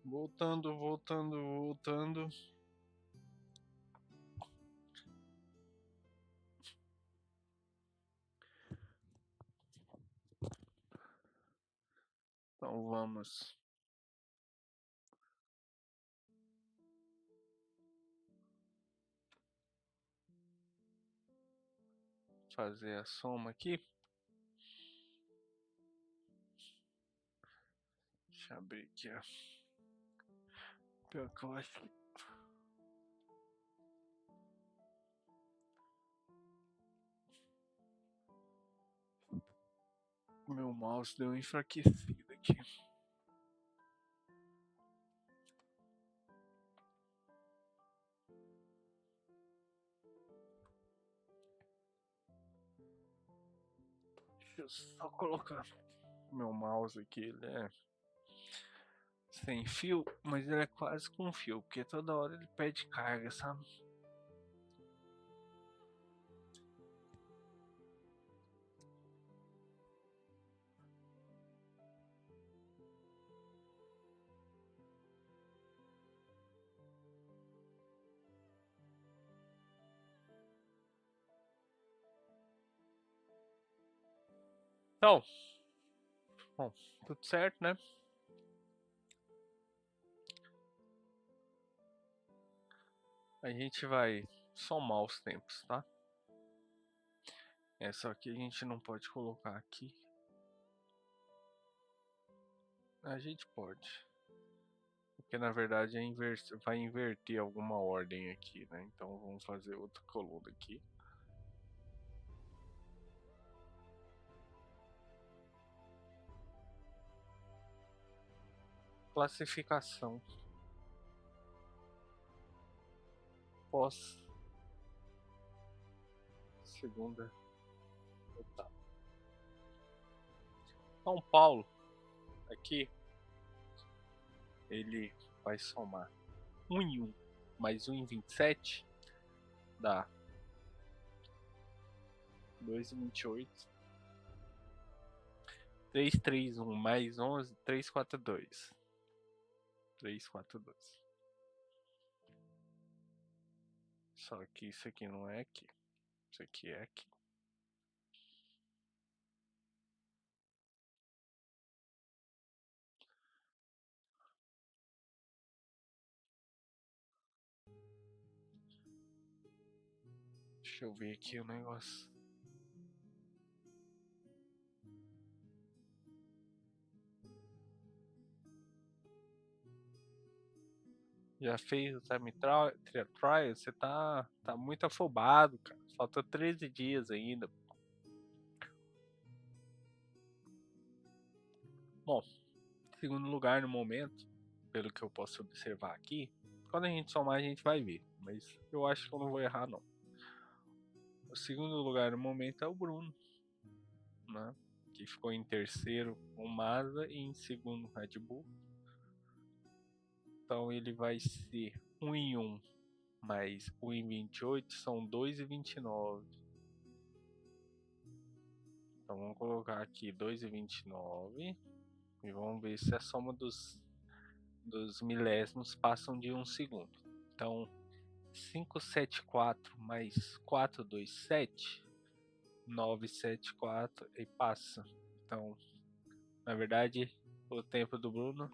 Voltando. Então vamos fazer a soma aqui. Deixa eu abrir aqui, ó. Pior que eu acho que meu mouse deu uma enfraquecida aqui. Deixa eu só colocar meu mouse aqui, ele é sem fio, mas ele é quase com fio, porque toda hora ele perde carga, sabe? Então, bom, tudo certo, né? A gente vai somar os tempos, tá? Só que a gente não pode colocar aqui. A gente pode. Porque na verdade vai inverter alguma ordem aqui, né? Então vamos fazer outra coluna aqui. Classificação pós segunda etapa. São Paulo, aqui, ele vai somar 1 em 1 mais 1 em 27, dá 2 em 28. 331 mais 11, 342. 342. Só que isso aqui não é aqui. Isso aqui é aqui. Deixa eu ver aqui o negócio. Já fez o time trial? Você tá muito afobado, cara. Falta 13 dias ainda. Bom, segundo lugar no momento, pelo que eu posso observar aqui, quando a gente somar a gente vai ver. Mas eu acho que eu não vou errar não. O segundo lugar no momento é o Bruno, né? Que ficou em terceiro com o Mazda e em segundo Red Bull. Então ele vai ser 1 em 1 mais 1 em 28 são 2 em 29. Então vamos colocar aqui 2 em 29 e vamos ver se a soma dos milésimos passam de 1 segundo. Então 574 mais 427, 974 e passa. Então, na verdade, o tempo do Bruno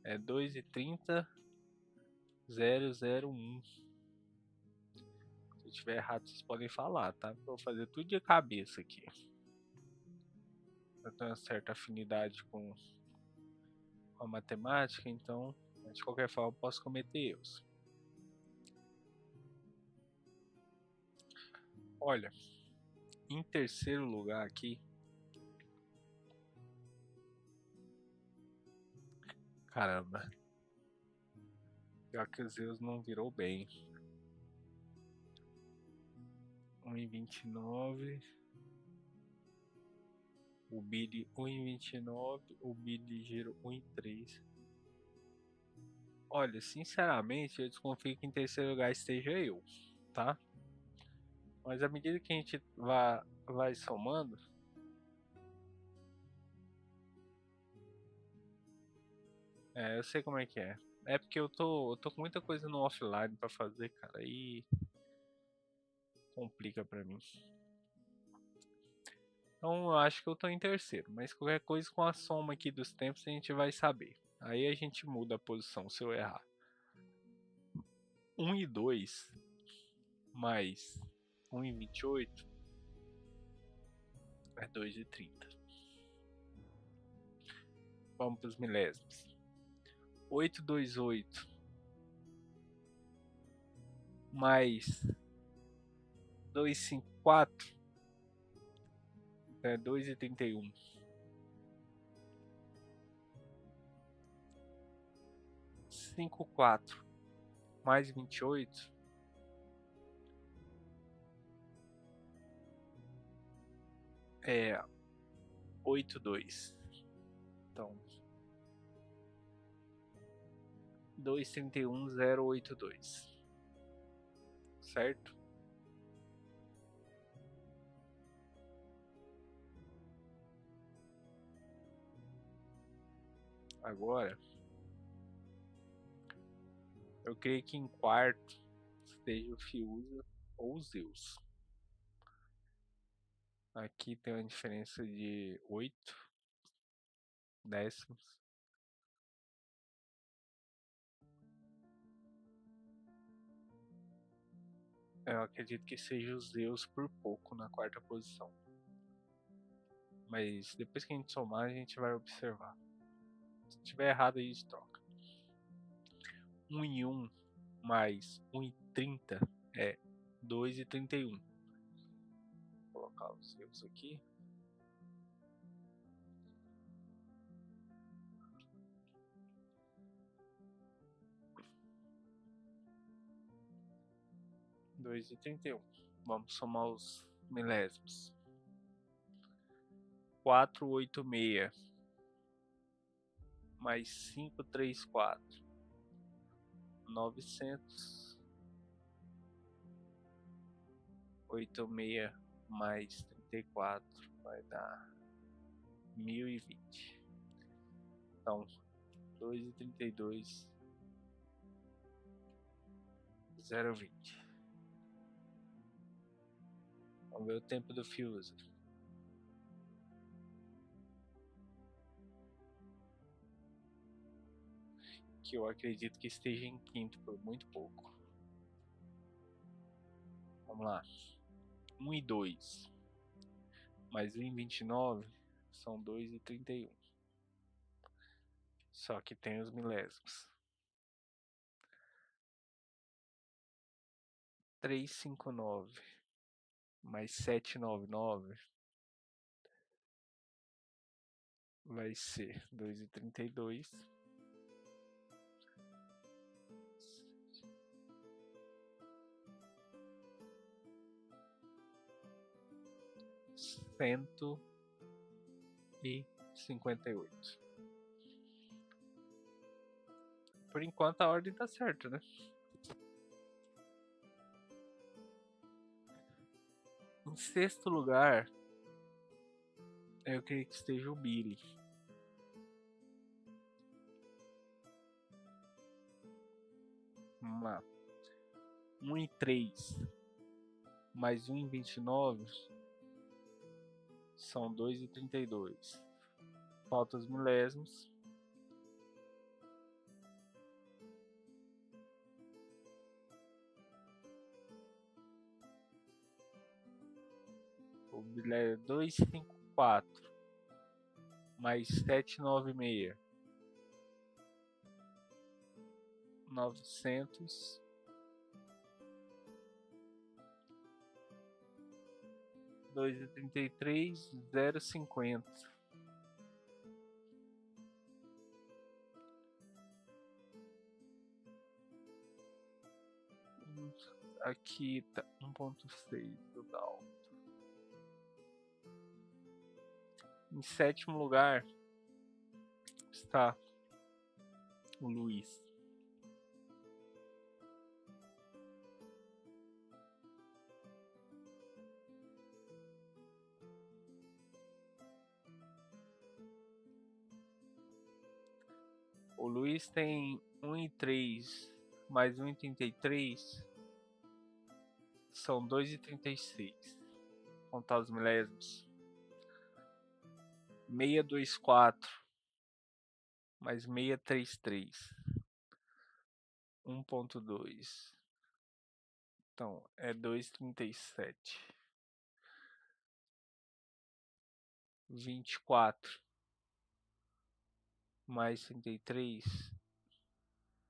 é 2:30.001. Se eu tiver errado, vocês podem falar, tá? Vou fazer tudo de cabeça aqui. Eu tenho uma certa afinidade com a matemática, então, de qualquer forma, eu posso cometer erros. Olha, em terceiro lugar aqui, caramba, pior que o Zeus não virou bem. 1 em 29. O Billy 1 em 29. O Billy ligeiro 1 em 3. Olha, sinceramente, eu desconfio que em terceiro lugar esteja eu, tá? Mas à medida que a gente vai somando, É, eu sei como é que é. É porque eu tô com muita coisa no offline pra fazer, cara, aí complica pra mim. Então eu acho que eu tô em terceiro, mas qualquer coisa com a soma aqui dos tempos a gente vai saber. Aí a gente muda a posição se eu errar. 1 e 2 mais 1 e 28 é 2 e 30. Vamos para os milésimos. 828 mais 254 é 2 e 31. 54 mais 28 é 82. Então, 231,082. Certo? Agora, eu creio que em quarto esteja o Fiuza ou o Zeus. Aqui tem uma diferença de 8 décimos. Eu acredito que seja o Zeus por pouco na quarta posição. Mas depois que a gente somar, a gente vai observar. Se tiver errado, a gente troca. 1 e 1 mais 1 e 30 é 2 e 31. Vou colocar os Zeus aqui. Dois e 31. Vamos somar os milésimos. 486 mais 534. 900. 86 mais 34 vai dar 1020. Então, 2 e 32, 0,20. Vamos ver o tempo do Fuse. Que eu acredito que esteja em quinto por muito pouco. Vamos lá. 1 e 2 mais 1 e 29 são 2 e 31. Só que tem os milésimos. 359 mais 799 vai ser 2 e 32. 158. Por enquanto a ordem tá certa, né? Em sexto lugar, eu creio que esteja o Billy. Vamos lá. 1 e 3 mais 1 e 29 são 2 e 32. Falta os milésimos. O bilé é 254 mais 796. 900. 2 e 33, 0,50. Aqui tá 1,6 do Dow. Em sétimo lugar está o Luiz. O Luiz tem 1,3 mais 1,33 são 2,36. Contar os milésimos. 624 mais 633. 1,2. Então é 2,37. 24 mais 33.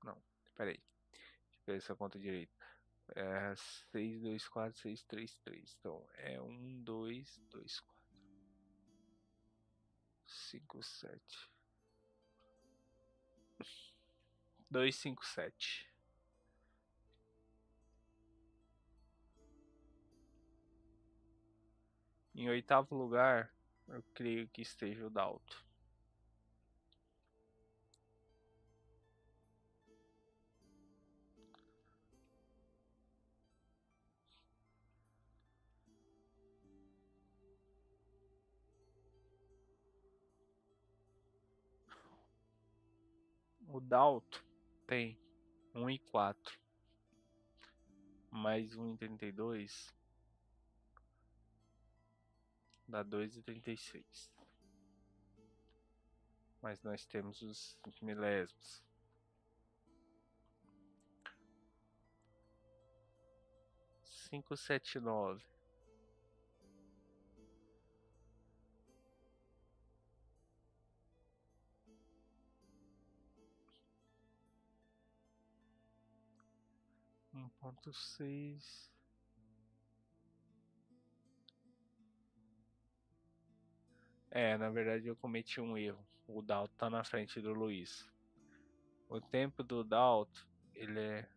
Não, peraí. Deixa eu ver se eu conto direito. É 624, 633. Então é 1, 2, 2, 4, 5, 7. 257. Em oitavo lugar, eu creio que esteja o Dalto. O Dalto tem 1,4 mais 1,32 dá 2,36. Mas nós temos os milésimos. 579. Um ponto seis. Na verdade eu cometi um erro. O Dalto tá na frente do Luiz. O tempo do Dalto, ele é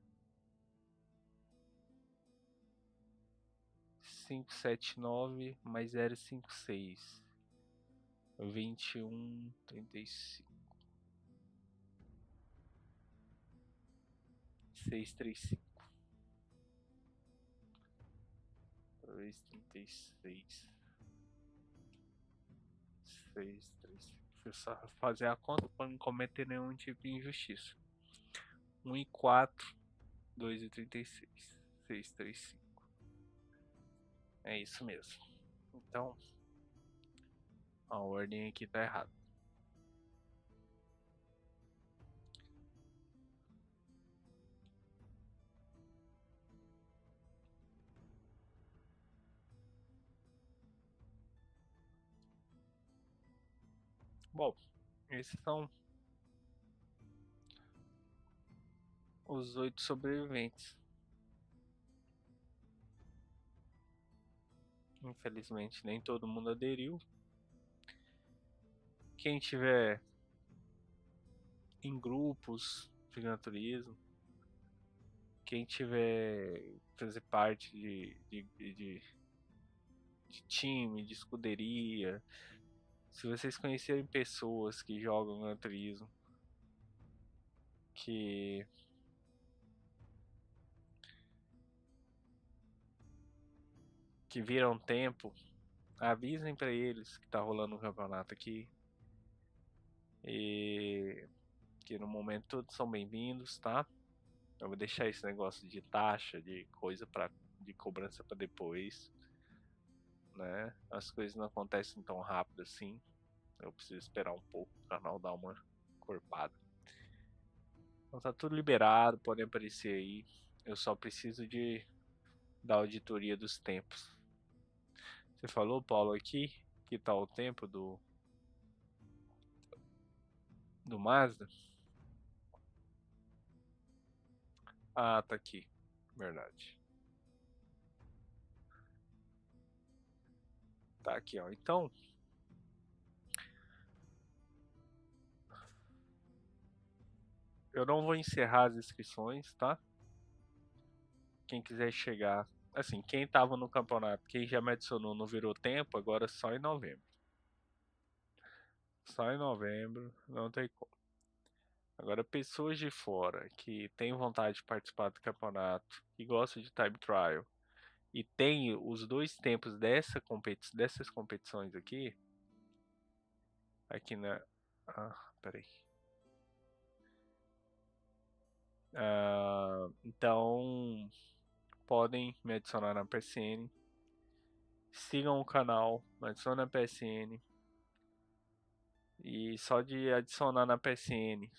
579 mais 0,56. 21,35. 635. 2,36. 635. Deixa eu só fazer a conta para não cometer nenhum tipo de injustiça. 1,4. 2,36. 635. É isso mesmo. Então, a ordem aqui tá errada. Bom, esses são os 8 sobreviventes. Infelizmente, nem todo mundo aderiu. Quem tiver em grupos de Gran Turismo, quem tiver fazer parte de time, de escuderia, se vocês conhecerem pessoas que jogam Gran Turismo, que viram tempo, avisem pra eles que tá rolando um campeonato aqui e que no momento todos são bem-vindos, tá? Eu vou deixar esse negócio de taxa, de coisa de cobrança pra depois, né? As coisas não acontecem tão rápido assim. Eu preciso esperar um pouco o canal dar uma corpada. Então tá tudo liberado, podem aparecer aí. Eu só preciso da auditoria dos tempos. Você falou, Paulo, aqui que tá o tempo do Mazda? Ah, tá aqui. Verdade. Tá aqui, ó. Então, eu não vou encerrar as inscrições, tá? Quem quiser chegar, assim, quem tava no campeonato, quem já me adicionou não virou tempo, agora só em novembro. Só em novembro, não tem como. Agora, pessoas de fora que têm vontade de participar do campeonato, que gostam de time trial e tem os dois tempos dessas competições aqui na. Ah, peraí. Então, podem me adicionar na PSN. Sigam o canal, me adicionem na PSN. E só de adicionar na PSN.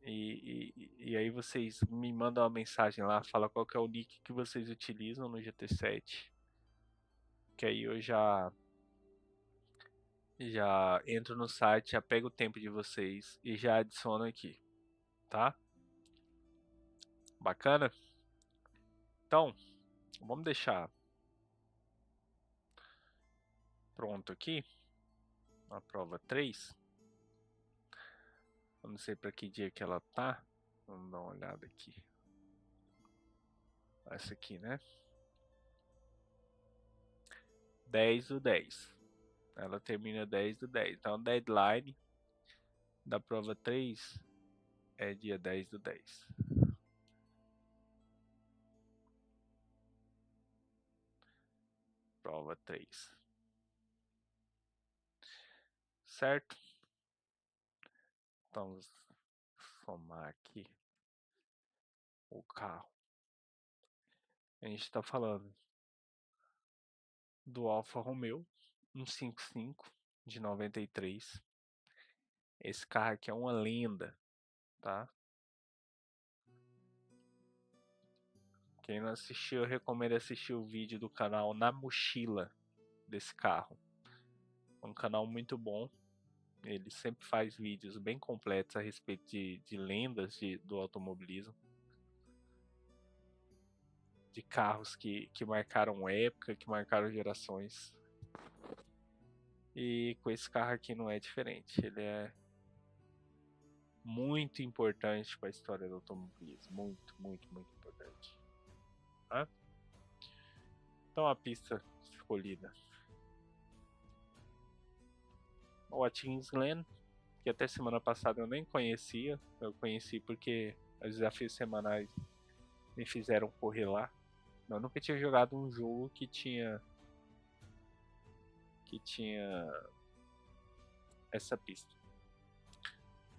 E aí vocês me mandam uma mensagem lá, fala qual que é o nick que vocês utilizam no GT7. Que aí eu já entro no site, já pego o tempo de vocês e já adiciono aqui, tá? Bacana? Então, vamos deixar pronto aqui a prova 3. Eu não sei para que dia que ela tá. Vamos dar uma olhada aqui. Essa aqui, né? 10/10. Ela termina 10/10. Então, a deadline da prova 3 é dia 10/10. Prova 3. Certo? Então, vamos somar aqui o carro. A gente está falando do Alfa Romeo 155 de 93. Esse carro aqui é uma lenda, tá? Quem não assistiu, eu recomendo assistir o vídeo do canal Na Mochila desse carro. É um canal muito bom. Ele sempre faz vídeos bem completos a respeito de lendas do automobilismo. De carros que marcaram época, que marcaram gerações. E com esse carro aqui não é diferente. Ele é muito importante para a história do automobilismo. Muito, muito, muito importante. Tá? Então a pista escolhida. O Watkins Glen, que até semana passada eu nem conhecia. Eu conheci porque os desafios semanais me fizeram correr lá. Eu nunca tinha jogado um jogo que tinha essa pista.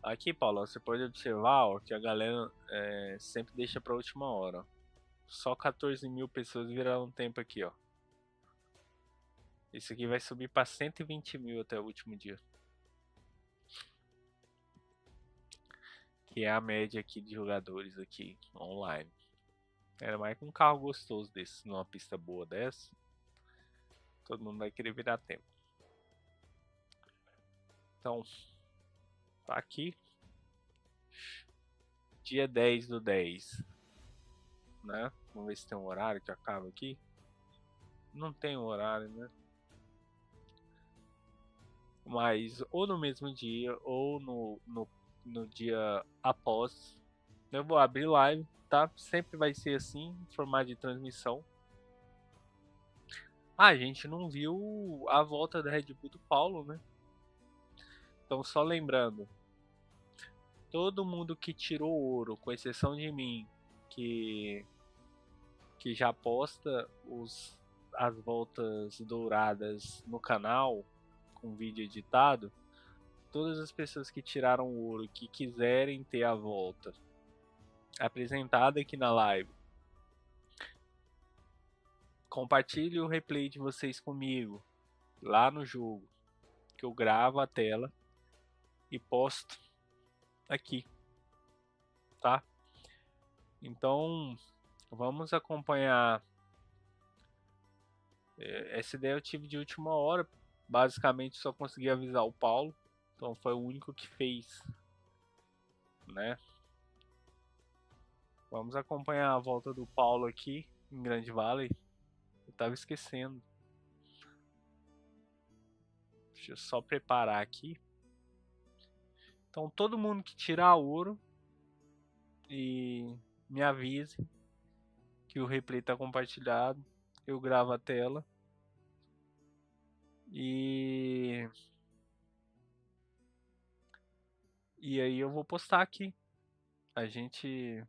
Aqui, Paulo, você pode observar ó, que a galera sempre deixa para a última hora. Só 14 mil pessoas viraram tempo aqui, ó. Isso aqui vai subir para 120 mil até o último dia. Que é a média aqui de jogadores aqui online. Era mais que um carro gostoso desse, numa pista boa dessa. Todo mundo vai querer virar tempo. Então, tá aqui. Dia 10/10. Né? Vamos ver se tem um horário que acaba aqui. Não tem um horário, né? Mas ou no mesmo dia ou no dia após. Eu vou abrir live, tá? Sempre vai ser assim, em formato de transmissão. Ah, a gente não viu a volta da Red Bull do Paulo, né? Então só lembrando, todo mundo que tirou ouro, com exceção de mim, que que já posta as voltas douradas no canal com vídeo editado, todas as pessoas que tiraram ouro, que quiserem ter a volta apresentada aqui na live, compartilhe o replay de vocês comigo lá no jogo, que eu gravo a tela e posto aqui, tá? Então, vamos acompanhar. Essa ideia eu tive de última hora, basicamente só consegui avisar o Paulo, então foi o único que fez, né? Vamos acompanhar a volta do Paulo aqui em Grande Valley. Eu tava esquecendo. Deixa eu só preparar aqui. Então todo mundo que tirar ouro e me avise que o replay tá compartilhado. Eu gravo a tela. E aí eu vou postar aqui. A gente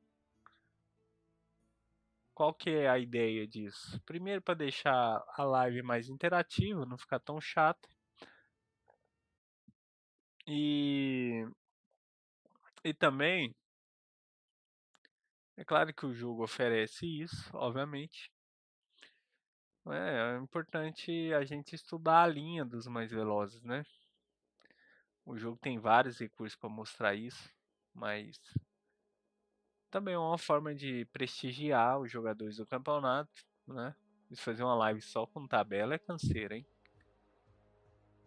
Qual que é a ideia disso? Primeiro para deixar a live mais interativa, não ficar tão chata. E também É claro que o jogo oferece isso, obviamente. É importante a gente estudar a linha dos mais velozes, né? O jogo tem vários recursos para mostrar isso, mas também é uma forma de prestigiar os jogadores do campeonato, né? E fazer uma live só com tabela é canseira, hein?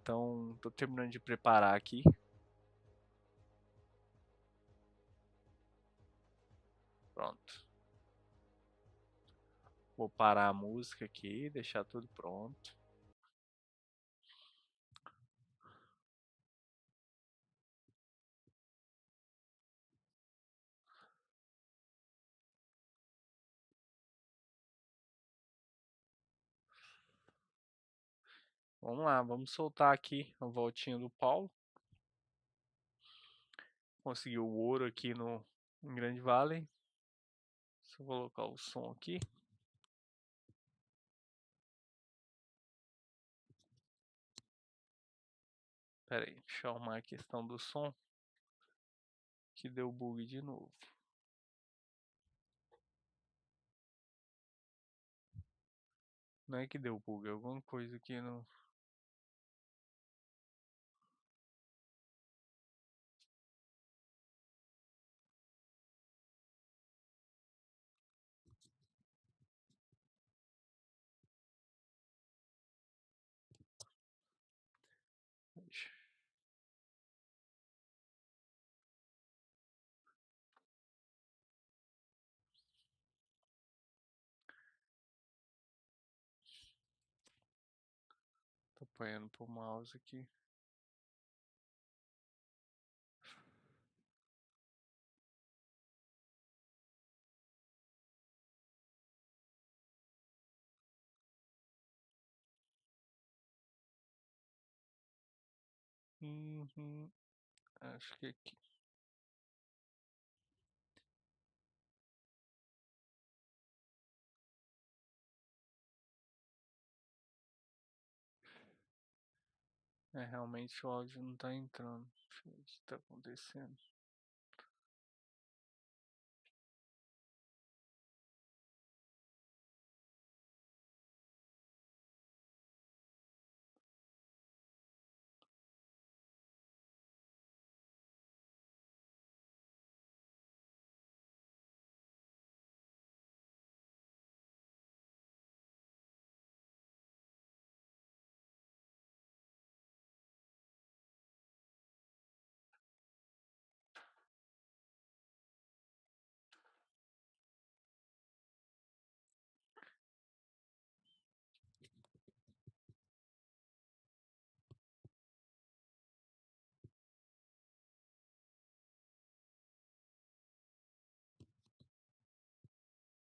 Então, tô terminando de preparar aqui. Pronto. Vou parar a música aqui, deixar tudo pronto. Vamos lá, vamos soltar aqui a voltinha do Paulo. Conseguiu o ouro aqui no em Grande Valley. Deixa eu colocar o som aqui. Pera aí, deixa eu arrumar a questão do som. Que deu bug de novo. Não é que deu bug, é alguma coisa aqui no. Deixa- Tô apanhando pro mouse aqui. Uhum, acho que aqui. É, realmente o áudio não tá entrando. Deixa eu ver o que tá acontecendo.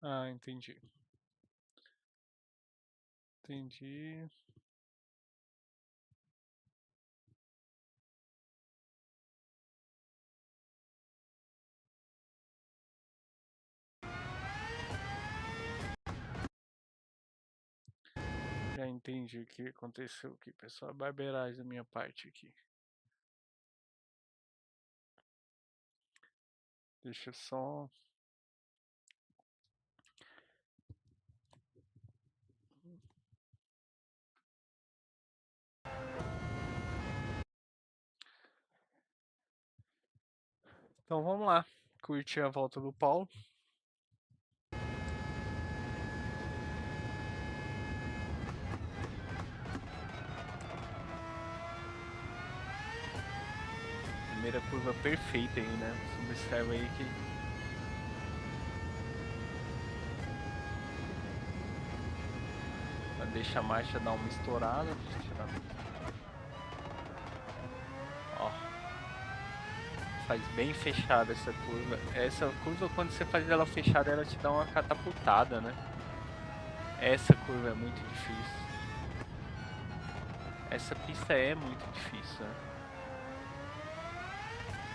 Ah, entendi. Entendi. Já entendi o que aconteceu aqui, pessoal. Barbeiragem da minha parte aqui. Deixa eu só. Então vamos lá. Curtir a volta do Paulo. Primeira curva perfeita aí, né? Você observa aí que deixa a marcha dar uma estourada. Ó, faz bem fechada essa curva. Essa curva, quando você faz ela fechada, ela te dá uma catapultada, né? Essa curva é muito difícil. Essa pista é muito difícil, né?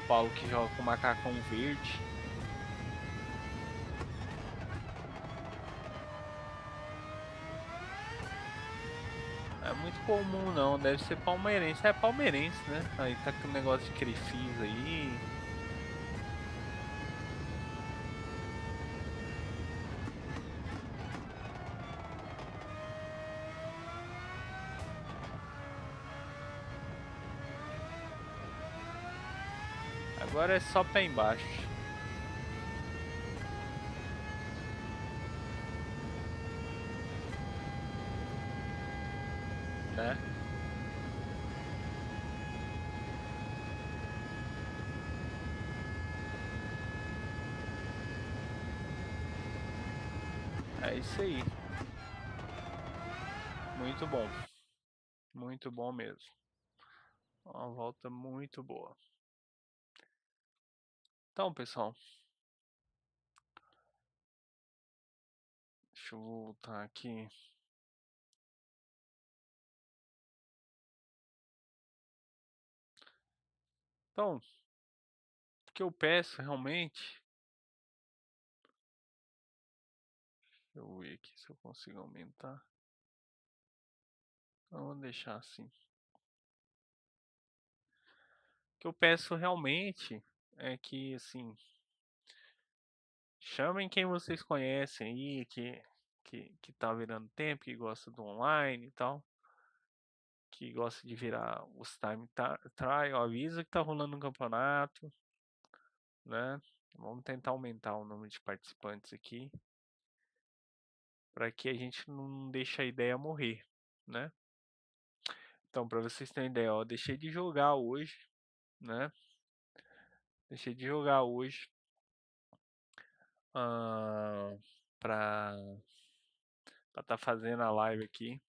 O Paulo que joga com o macacão verde. É muito comum não, deve ser palmeirense. É palmeirense, né? Aí tá com o negócio de Crefisa aí. Agora é só pé embaixo. Né? É isso aí. Muito bom. Muito bom mesmo. Uma volta muito boa. Então, pessoal, deixa eu voltar aqui. Então, o que eu peço realmente. Deixa eu ver aqui se eu consigo aumentar. Não, vou deixar assim. O que eu peço realmente é que, assim, chamem quem vocês conhecem aí, que tá virando tempo, que gosta do online e tal, que gosta de virar os trial, avisa que tá rolando um campeonato, né? Vamos tentar aumentar o número de participantes aqui, para que a gente não deixe a ideia morrer, né? Então, para vocês terem ideia, ó, deixei de jogar hoje, né? Deixei de jogar hoje ah, para estar fazendo a live aqui,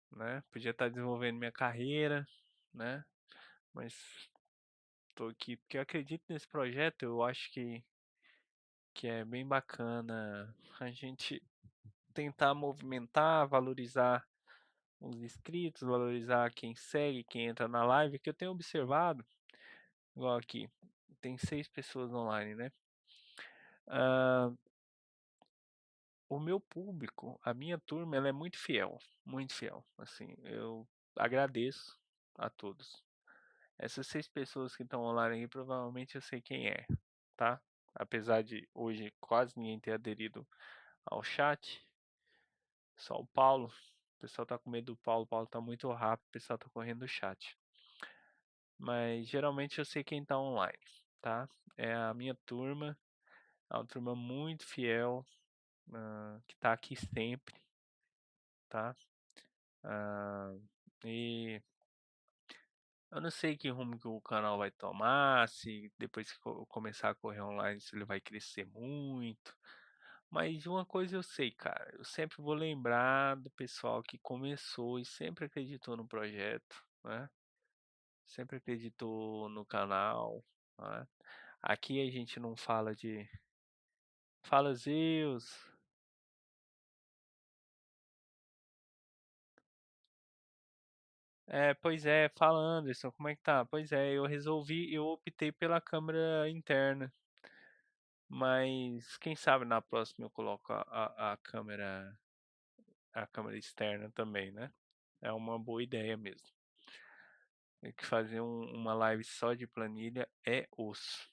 né? Podia estar desenvolvendo minha carreira, né? Mas tô aqui porque eu acredito nesse projeto. Eu acho que é bem bacana a gente tentar movimentar, valorizar os inscritos, valorizar quem segue, quem entra na live. Que eu tenho observado, igual aqui, tem 6 pessoas online, né? Ah, o meu público, a minha turma, ela é muito fiel, muito fiel. Assim, eu agradeço a todos. Essas 6 pessoas que estão online aqui, provavelmente eu sei quem é, tá? Apesar de hoje quase ninguém ter aderido ao chat, só o Paulo. O pessoal tá com medo do Paulo, o Paulo tá muito rápido, o pessoal tá correndo do chat. Mas geralmente eu sei quem tá online, tá? É a minha turma, é uma turma muito fiel, que tá aqui sempre, tá? Ah, e eu não sei que rumo que o canal vai tomar, se depois que eu começar a correr online, se ele vai crescer muito. Mas uma coisa eu sei, cara, eu sempre vou lembrar do pessoal que começou e sempre acreditou no projeto, né? Sempre acreditou no canal, né? Aqui a gente não fala de fala Zeus. É, pois é, fala Anderson, como é que tá? Pois é, eu optei pela câmera interna. Mas quem sabe na próxima eu coloco a câmera externa também, né? É uma boa ideia mesmo. É que fazer uma live só de planilha é osso.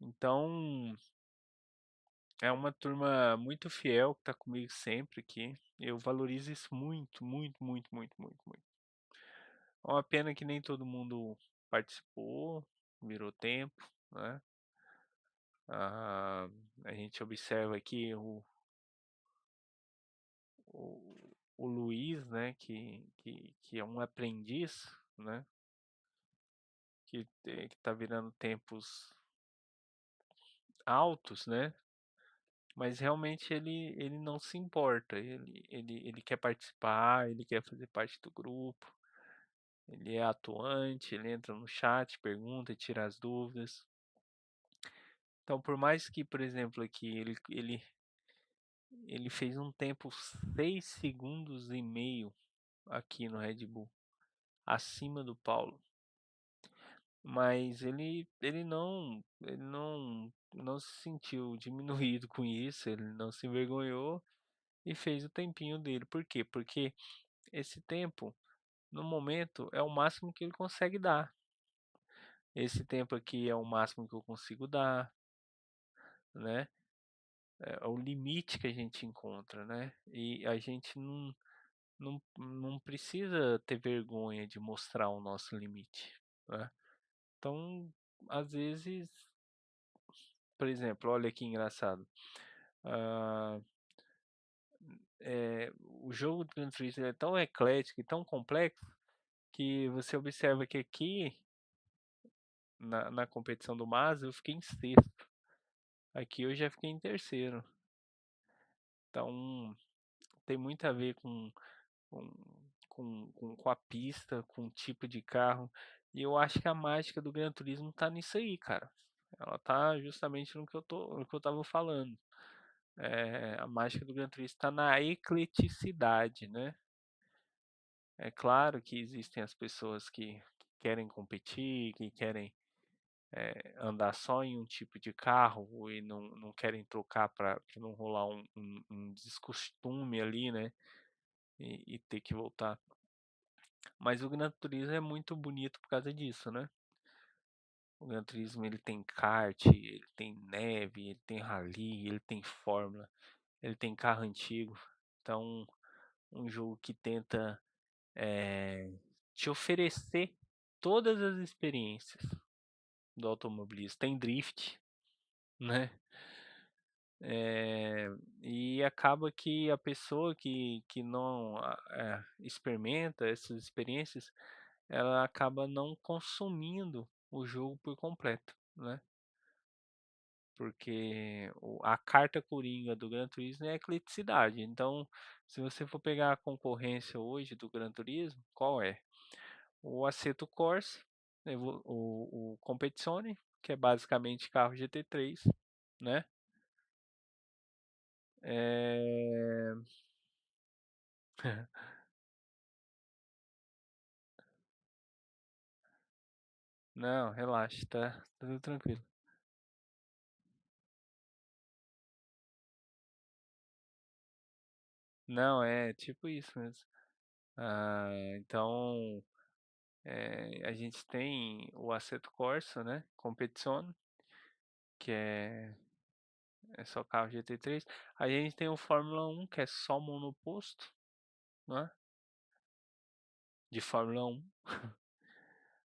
Então, é uma turma muito fiel que tá comigo sempre aqui. Eu valorizo isso muito, muito, muito, muito, muito, muito. É uma pena que nem todo mundo participou, virou tempo, né? Ah, a gente observa aqui o Luiz, né, que é um aprendiz, né, que tá virando tempos altos, né, mas realmente ele não se importa, ele quer participar, ele quer fazer parte do grupo, ele é atuante, ele entra no chat, pergunta, tira as dúvidas. Então, por mais que, por exemplo, aqui ele fez um tempo 6 segundos e meio aqui no Red Bull, acima do Paulo. Mas ele não se sentiu diminuído com isso, ele não se envergonhou e fez o tempinho dele. Por quê? Porque esse tempo, no momento, é o máximo que ele consegue dar. Esse tempo aqui é o máximo que eu consigo dar, né? É o limite que a gente encontra, né? E a gente não precisa ter vergonha de mostrar o nosso limite, né? Então, às vezes, por exemplo, olha que engraçado. ah, o jogo do Gran Turismo é tão eclético e tão complexo que você observa que aqui na competição do MAS eu fiquei em sexto. Aqui eu já fiquei em terceiro. Então tem muito a ver com, com a pista, com o tipo de carro. E eu acho que a mágica do Gran Turismo tá nisso aí, cara. Ela tá justamente no que eu tava falando. A mágica do Gran Turismo está na ecleticidade, né? É claro que existem as pessoas que querem competir, que querem andar só em um tipo de carro e não querem trocar para não rolar um descostume ali, né? E ter que voltar. Mas o Gran Turismo é muito bonito por causa disso, né? O Gran Turismo ele tem kart, ele tem neve, ele tem rally, ele tem fórmula, ele tem carro antigo. Então, um jogo que tenta te oferecer todas as experiências do automobilismo. Tem drift, né? É, e acaba que a pessoa que não experimenta essas experiências, ela acaba não consumindo o jogo por completo, né? Porque a carta coringa do Gran Turismo é a ecleticidade. Então, se você for pegar a concorrência hoje do Gran Turismo, qual é? O Assetto Corsa, o Competizione, que é basicamente carro GT3, né? É... Não, relaxa, tá tudo tranquilo. Não, é tipo isso mesmo. Então, a gente tem o Assetto Corsa, né? Competizione, que é só carro GT3. A gente tem o Fórmula 1, que é só monoposto, né? De Fórmula 1.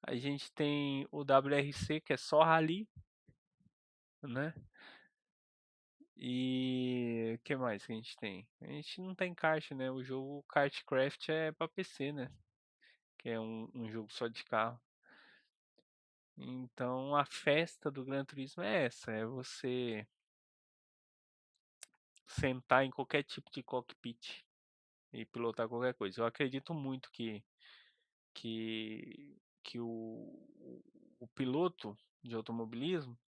A gente tem o WRC, que é só rally, né? E o que mais que a gente tem? A gente não tem kart, né? O jogo Kartcraft é pra PC, né? Que é um jogo só de carro. Então a festa do Gran Turismo é essa, é você sentar em qualquer tipo de cockpit e pilotar qualquer coisa. Eu acredito muito que o piloto de automobilismo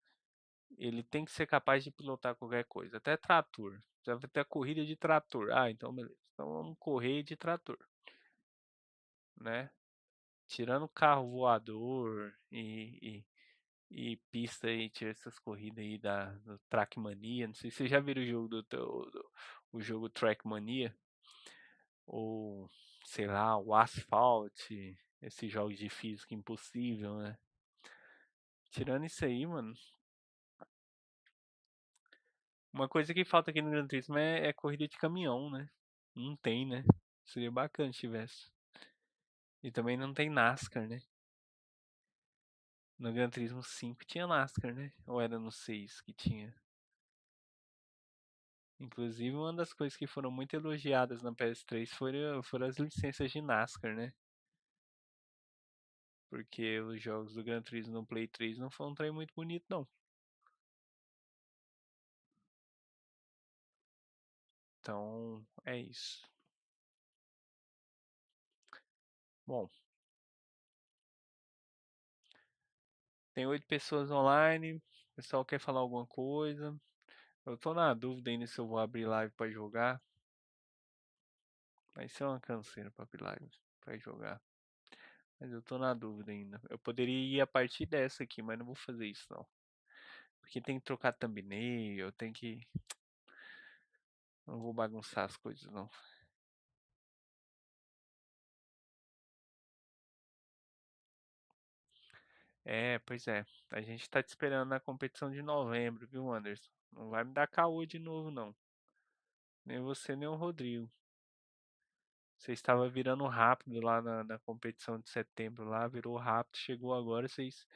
ele tem que ser capaz de pilotar qualquer coisa, até trator. Já vai ter corrida de trator. Ah, então beleza. Então vamos correr de trator, né? Tirando carro voador e pista aí, tira essas corridas aí do Trackmania. Não sei se você já viram o jogo o jogo Trackmania ou sei lá, o Asphalt, esses jogos de física impossível, né? Tirando isso aí, mano, uma coisa que falta aqui no Gran Turismo é corrida de caminhão, né? Não tem, né? Seria bacana se tivesse. E também não tem NASCAR, né? No Gran Turismo 5 tinha NASCAR, né? Ou era no 6 que tinha? Inclusive, uma das coisas que foram muito elogiadas na PS3 foram as licenças de NASCAR, né? Porque os jogos do Gran Turismo no Play 3 não foi um trem muito bonito, não. Então, é isso. Bom, tem 8 pessoas online. O pessoal quer falar alguma coisa. Eu tô na dúvida ainda se eu vou abrir live pra jogar. Vai ser uma canseira pra abrir live pra jogar. Mas eu tô na dúvida ainda. Eu poderia ir a partir dessa aqui, mas não vou fazer isso não. Porque tem que trocar thumbnail, tem que. Não vou bagunçar as coisas não. Pois é. A gente tá te esperando na competição de novembro, viu, Anderson? Não vai me dar caô de novo, não. Nem você, nem o Rodrigo. Você estava virando rápido lá na competição de setembro lá, virou rápido, chegou agora, vocês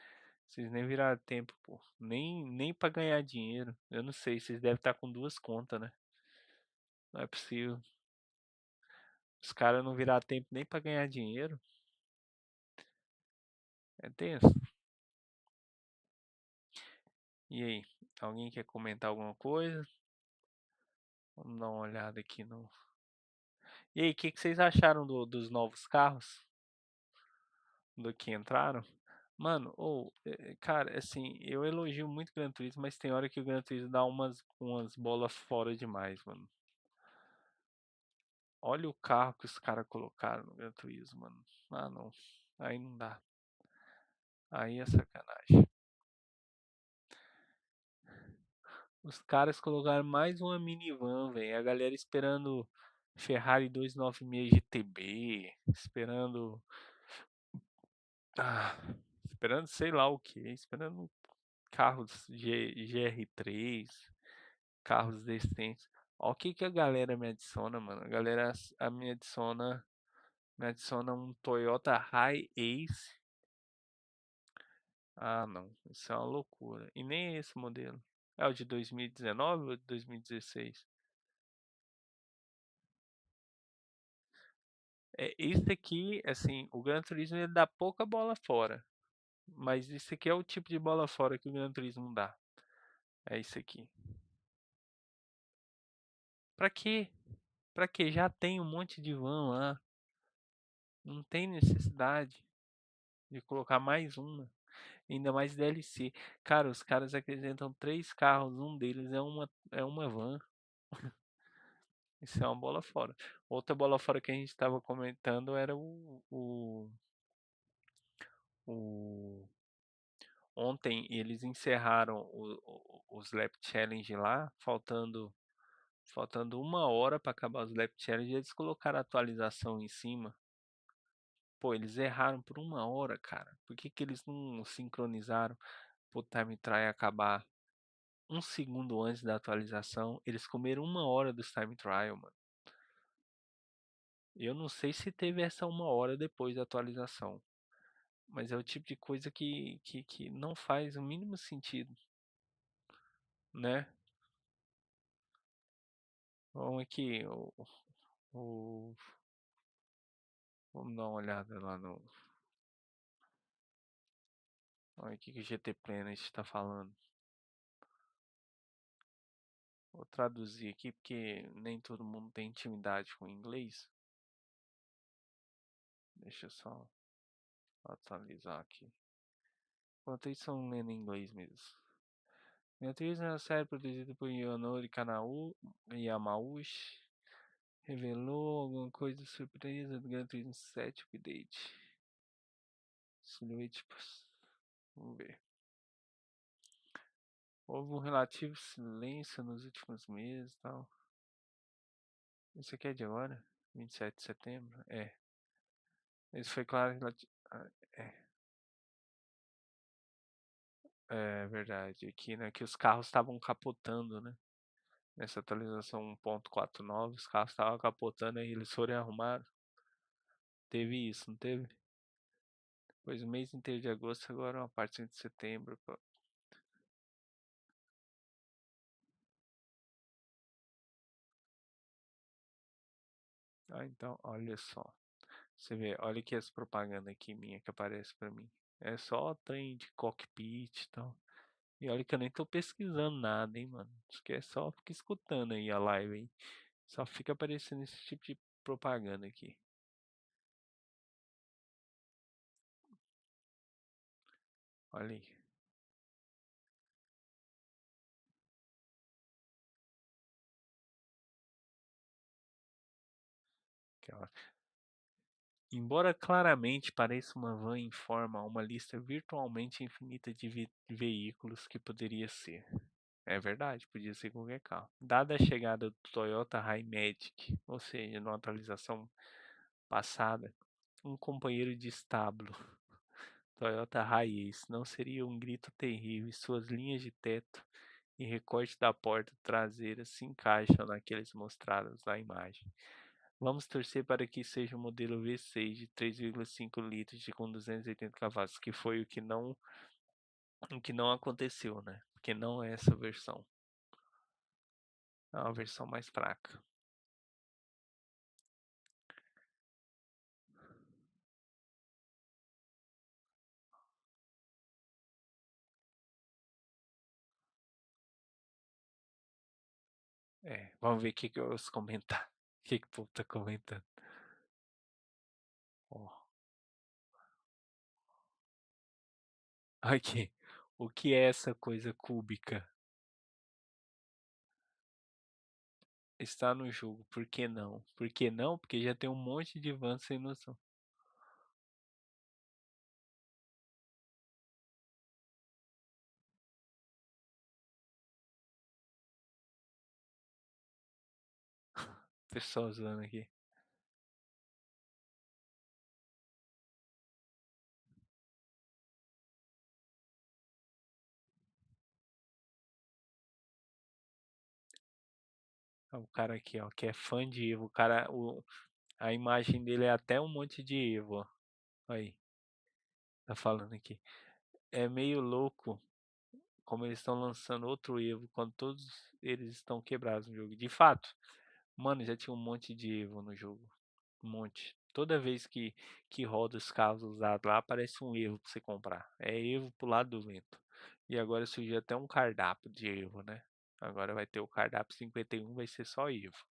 Vocês nem viraram tempo, pô. Nem pra ganhar dinheiro. Eu não sei, vocês devem estar com duas contas, né? Não é possível. Os caras não viraram tempo nem pra ganhar dinheiro. É tenso. E aí, alguém quer comentar alguma coisa? Vamos dar uma olhada aqui no. E aí, o que vocês acharam dos novos carros? Do que entraram? Mano, cara, assim, eu elogio muito o Gran Turismo, mas tem hora que o Gran Turismo dá umas bolas fora demais, mano. Olha o carro que os caras colocaram no Gran Turismo, mano. Ah, não. Aí não dá. Aí é sacanagem. Os caras colocaram mais uma minivan, velho. A galera esperando Ferrari 296 GTB, ah, esperando sei lá o que, esperando carros GR3, carros decentes. Ó, o que que a galera me adiciona, mano? Me adiciona um Toyota Hi-Ace. Ah, não, isso é uma loucura. E nem é esse modelo. É o de 2019 ou de 2016? É, esse aqui, assim, o Gran Turismo ele dá pouca bola fora. Mas esse aqui é o tipo de bola fora que o Gran Turismo dá. É isso aqui. Pra quê? Pra quê? Já tem um monte de van lá. Não tem necessidade de colocar mais uma. Ainda mais DLC. Cara, os caras acrescentam três carros, um deles é uma van. Isso é uma bola fora. Outra bola fora que a gente estava comentando era o ontem eles encerraram os Lap Challenge lá, faltando 1 hora para acabar os Lap Challenge, eles colocaram a atualização em cima. Pô, eles erraram por 1 hora, cara. Por que que eles não sincronizaram pro Time Trial acabar 1 segundo antes da atualização? Eles comeram 1 hora dos Time Trial, mano. Eu não sei se teve essa 1 hora depois da atualização, mas é o tipo de coisa que não faz o mínimo sentido, né? Vamos aqui, o- vamos dar uma olhada lá no. Olha o que que o GT Planet está falando. Vou traduzir aqui porque nem todo mundo tem intimidade com o inglês. Deixa eu só atualizar aqui. Enquanto isso, são lendo em inglês mesmo. Gran Turismo é uma série produzida por Yonori Yamauchi. Revelou alguma coisa surpresa do Gran Turismo 7 Update. Silhouette. Vamos ver. Houve um relativo silêncio nos últimos meses e tal. Isso aqui é de agora? 27 de setembro? É. Isso foi claro. É, é verdade. Aqui, né? Que os carros estavam capotando, né? Nessa atualização 1.49, os carros estavam capotando e eles foram e arrumaram. Teve isso, não teve? Pois o mês inteiro de agosto, agora uma parte de setembro. Pô. Ah, então, olha só. Você vê, olha aqui as propagandas aqui minha que aparece pra mim. É só trem de cockpit e tal. E olha que eu nem tô pesquisando nada, hein, mano. Acho que é só ficar escutando aí a live, hein. Só fica aparecendo esse tipo de propaganda aqui. Olha aí. Aquela. Embora claramente pareça uma van em forma a uma lista virtualmente infinita de veículos que poderia ser. É verdade, podia ser qualquer carro. Dada a chegada do Toyota Hi-Magic, ou seja, numa atualização passada, um companheiro de estábulo, Toyota Hiace, não seria um grito terrível e suas linhas de teto e recorte da porta traseira se encaixam naqueles mostrados na imagem. Vamos torcer para que seja o modelo V6 de 3,5 litros com 280 cavalos, que foi o que não O que não aconteceu, né? Porque não é essa versão. É uma versão mais fraca. É, vamos ver o que os comentar. O que o povo tá comentando. Ó, aqui. O que é essa coisa cúbica? Está no jogo. Por que não? Por que não? Porque já tem um monte de van sem noção. Pessoal zoando aqui. O cara aqui, ó, que é fã de Evo. O cara, a imagem dele é até um monte de Evo, ó. Aí, tá falando aqui. É meio louco como eles estão lançando outro Evo quando todos eles estão quebrados no jogo. De fato, mano, já tinha um monte de Evo no jogo. Um monte. Toda vez que roda os carros usados lá, aparece um Evo pra você comprar. É Evo pro lado do vento. E agora surgiu até um cardápio de Evo, né? Agora vai ter o cardápio 51, vai ser só Evo.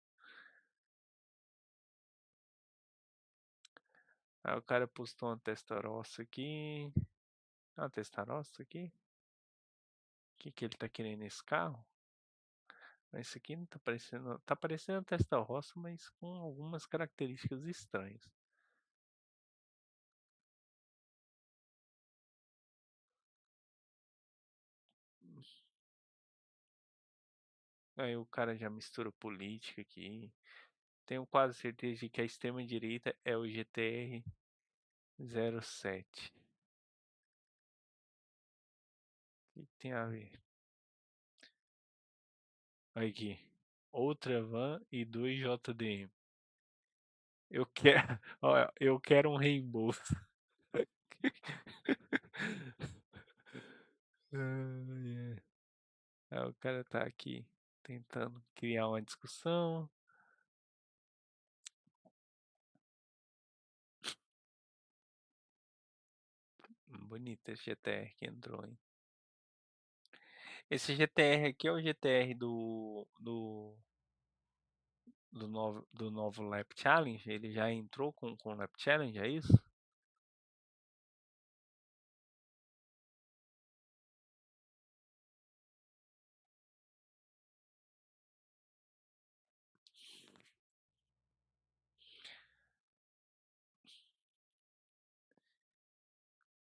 Aí o cara postou uma testarossa aqui. Uma testarossa aqui. O que ele tá querendo nesse carro? Esse aqui não tá parecendo. Tá parecendo uma testarossa, mas com algumas características estranhas. Aí o cara já mistura política aqui. Tenho quase certeza de que a extrema-direita é o GTR 07. O que tem a ver? Aqui. Outra van e dois JDM. Eu quero, olha, eu quero um reembolso. Ai, ai. Aí o cara tá aqui tentando criar uma discussão. Bonita esse GTR que entrou, hein? Esse GTR aqui é o GTR do novo Lap Challenge. Ele já entrou com o Lap Challenge, é isso?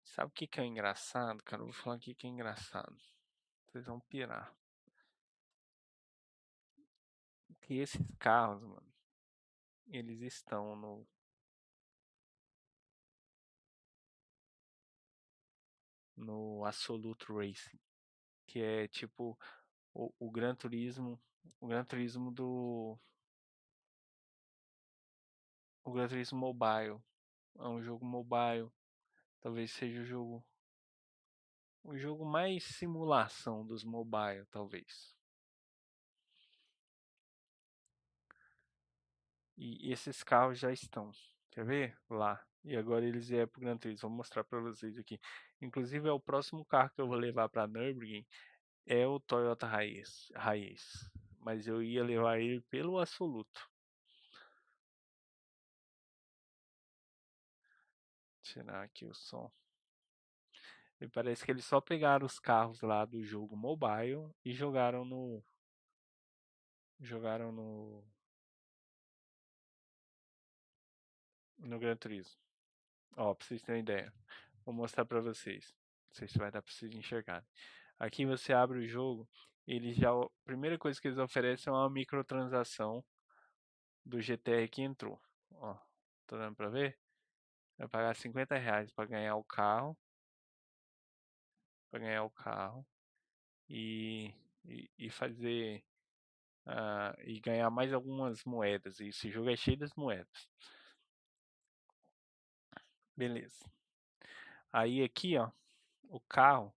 Sabe o que que é engraçado, cara? Eu vou falar aqui que é engraçado. Vocês vão pirar. Que esses carros, mano, eles estão no Absolute Racing, que é tipo o o Gran Turismo o Gran Turismo Mobile. É um jogo mobile, talvez seja o jogo mais simulação dos mobile, talvez. E esses carros já estão, quer ver? Lá. E agora eles vieram pro Gran Turismo. Vou mostrar para vocês aqui. Inclusive é o próximo carro que eu vou levar para Nürburgring é o Toyota Raiz. Mas eu ia levar ele pelo absoluto. Tirar aqui o som. E parece que eles só pegaram os carros lá do jogo mobile e jogaram no Gran Turismo. Ó, pra vocês terem ideia. Vou mostrar pra vocês. Não sei se vai dar pra vocês enxergarem. Aqui você abre o jogo, eles já, a primeira coisa que eles oferecem é uma microtransação do GTR que entrou. Ó, tá dando pra ver? Vai pagar R$ 50 pra ganhar o carro, para ganhar o carro e fazer e ganhar mais algumas moedas. E esse jogo é cheio das moedas. Beleza. Aí aqui, ó, o carro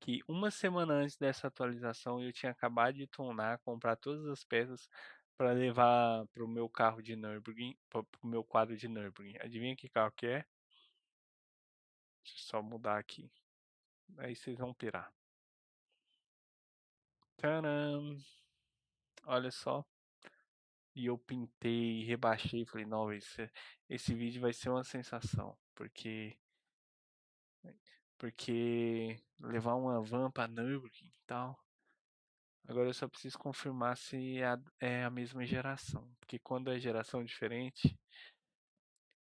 que uma semana antes dessa atualização eu tinha acabado de tunar, comprar todas as peças para levar pro meu carro de Nürburgring, pro meu quadro de Nürburgring. Adivinha que carro que é? Deixa eu só mudar aqui. Aí vocês vão pirar. Tcharam! Olha só. E eu pintei, rebaixei, falei, não, esse vídeo vai ser uma sensação, porque levar uma van pra Nürburgring e tal. Agora eu só preciso confirmar se é a mesma geração, porque quando é geração diferente,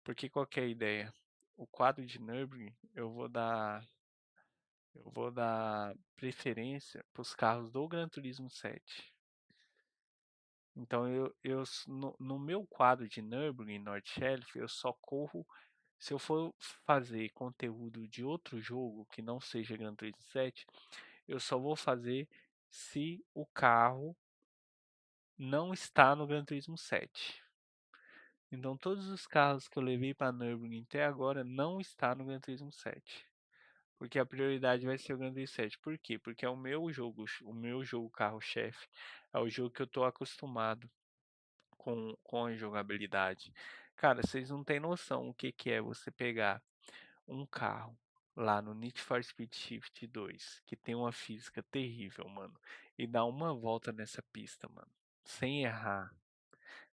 porque qual que é a ideia? O quadro de Nürburgring, eu vou dar preferência para os carros do Gran Turismo 7. Então no meu quadro de Nürburgring Nordschleife, eu só corro se eu for fazer conteúdo de outro jogo que não seja Gran Turismo 7, eu só vou fazer se o carro não está no Gran Turismo 7. Então todos os carros que eu levei para Nürburgring até agora não está no Gran Turismo 7. Porque a prioridade vai ser o Gran Turismo 7. Por quê? Porque é o meu jogo carro-chefe. É o jogo que eu estou acostumado com a jogabilidade. Cara, vocês não têm noção o que, que é você pegar um carro lá no Need for Speed Shift 2, que tem uma física terrível, mano, e dar uma volta nessa pista, mano, sem errar.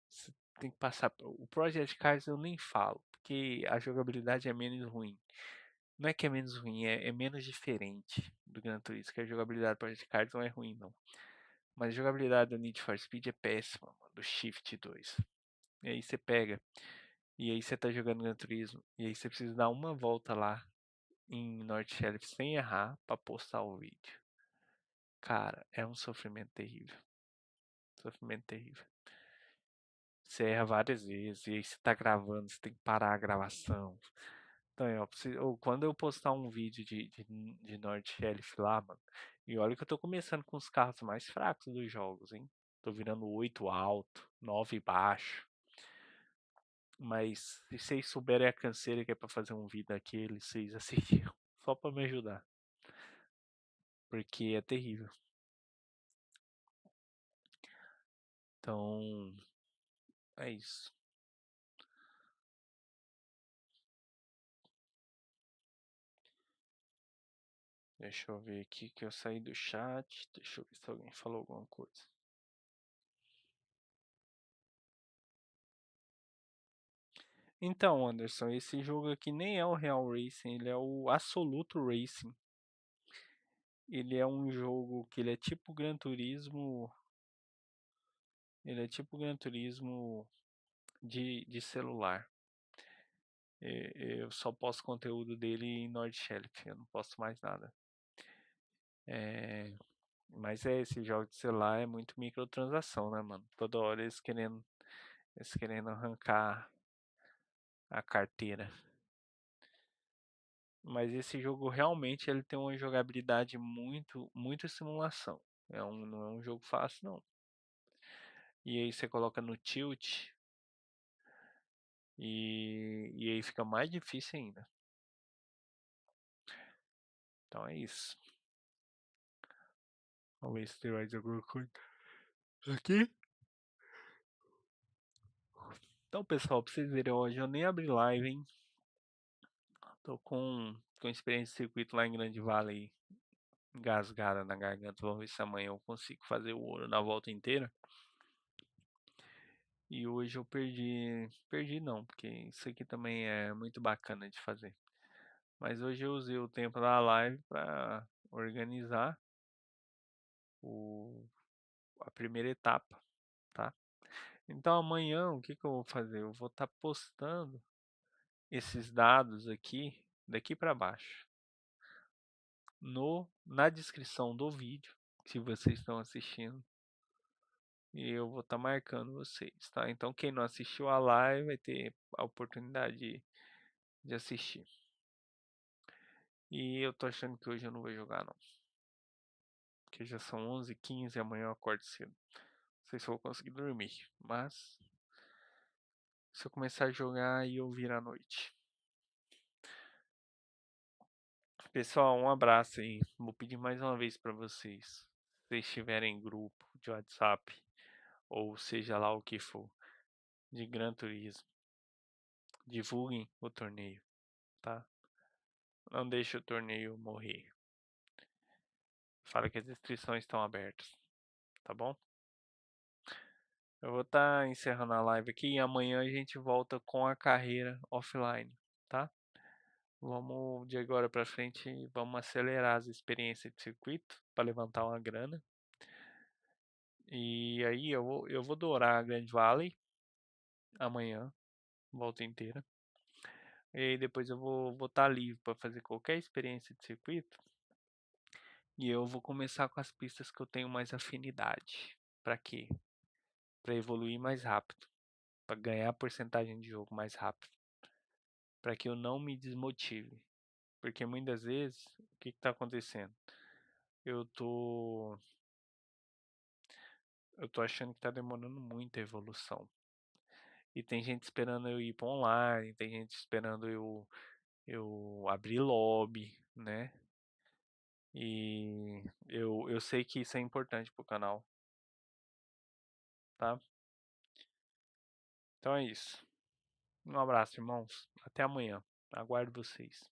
Você tem que passar. O Project Cars eu nem falo, porque a jogabilidade é menos ruim. Não é que é menos ruim, é menos diferente do Gran Turismo, que a jogabilidade do Project Cars não é ruim, não. Mas a jogabilidade do Need for Speed é péssima, mano, do Shift 2. E aí você pega, e aí você tá jogando Gran Turismo, e aí você precisa dar uma volta lá em North Sheriff sem errar pra postar o vídeo. Cara, é um sofrimento terrível. Sofrimento terrível. Você erra várias vezes, e aí você tá gravando, você tem que parar a gravação. Então, quando eu postar um vídeo de North Sheriff lá, mano, e olha que eu tô começando com os carros mais fracos dos jogos, hein? Tô virando 8 alto, 9 baixo. Mas se vocês souberem a canseira que é pra fazer um vídeo daquele, vocês assistiram. Só pra me ajudar. Porque é terrível. Então, é isso. Deixa eu ver aqui que eu saí do chat. Deixa eu ver se alguém falou alguma coisa. Então, Anderson, esse jogo aqui nem é o Real Racing, ele é o Absoluto Racing. Ele é um jogo que ele é tipo Gran Turismo. Ele é tipo Gran Turismo de celular. Eu só posto conteúdo dele em Nordschleife, eu não posto mais nada. É, mas esse jogo de celular é muito microtransação, né, mano? Toda hora eles querendo arrancar a carteira. Mas esse jogo realmente ele tem uma jogabilidade muito simulação. Não é um jogo fácil, não. E aí você coloca no tilt e aí fica mais difícil ainda. Então é isso. Vamos ver se tem mais alguma coisa aqui. Então, pessoal, pra vocês verem, hoje eu nem abri live, hein? Tô com experiência de circuito lá em Grande Vale, engasgada na garganta. Vamos ver se amanhã eu consigo fazer o ouro na volta inteira. E hoje eu perdi não, porque isso aqui também é muito bacana de fazer. Mas hoje eu usei o tempo da live para organizar o, a primeira etapa, tá? Então amanhã o que que eu vou fazer? Eu vou estar postando esses dados aqui, daqui para baixo, no na descrição do vídeo, se vocês estão assistindo. E eu vou estar marcando vocês, tá? Então quem não assistiu a live vai ter a oportunidade de assistir. E eu tô achando que hoje eu não vou jogar não. Porque já são 11h15 e amanhã eu acordo cedo. Não sei se eu vou conseguir dormir, mas se eu começar a jogar aí eu vir à noite. Pessoal, um abraço aí. Vou pedir mais uma vez para vocês. Se vocês tiverem grupo de WhatsApp, ou seja lá o que for, de Gran Turismo, divulguem o torneio, tá? Não deixe o torneio morrer. Fala que as inscrições estão abertas, tá bom? Eu vou estar encerrando a live aqui e amanhã a gente volta com a carreira offline, tá? Vamos de agora para frente, vamos acelerar as experiências de circuito para levantar uma grana. E aí eu vou dourar a Grand Valley amanhã, volta inteira. E aí depois eu vou estar livre para fazer qualquer experiência de circuito. E eu vou começar com as pistas que eu tenho mais afinidade. Para quê? Para evoluir mais rápido, para ganhar porcentagem de jogo mais rápido, para que eu não me desmotive. Porque muitas vezes, o que está acontecendo? Eu tô eu tô achando que tá demorando muito a evolução. E tem gente esperando eu ir para online, tem gente esperando eu abrir lobby, né? E eu sei que isso é importante pro canal, tá? Então é isso. Um abraço, irmãos. Até amanhã. Aguardo vocês.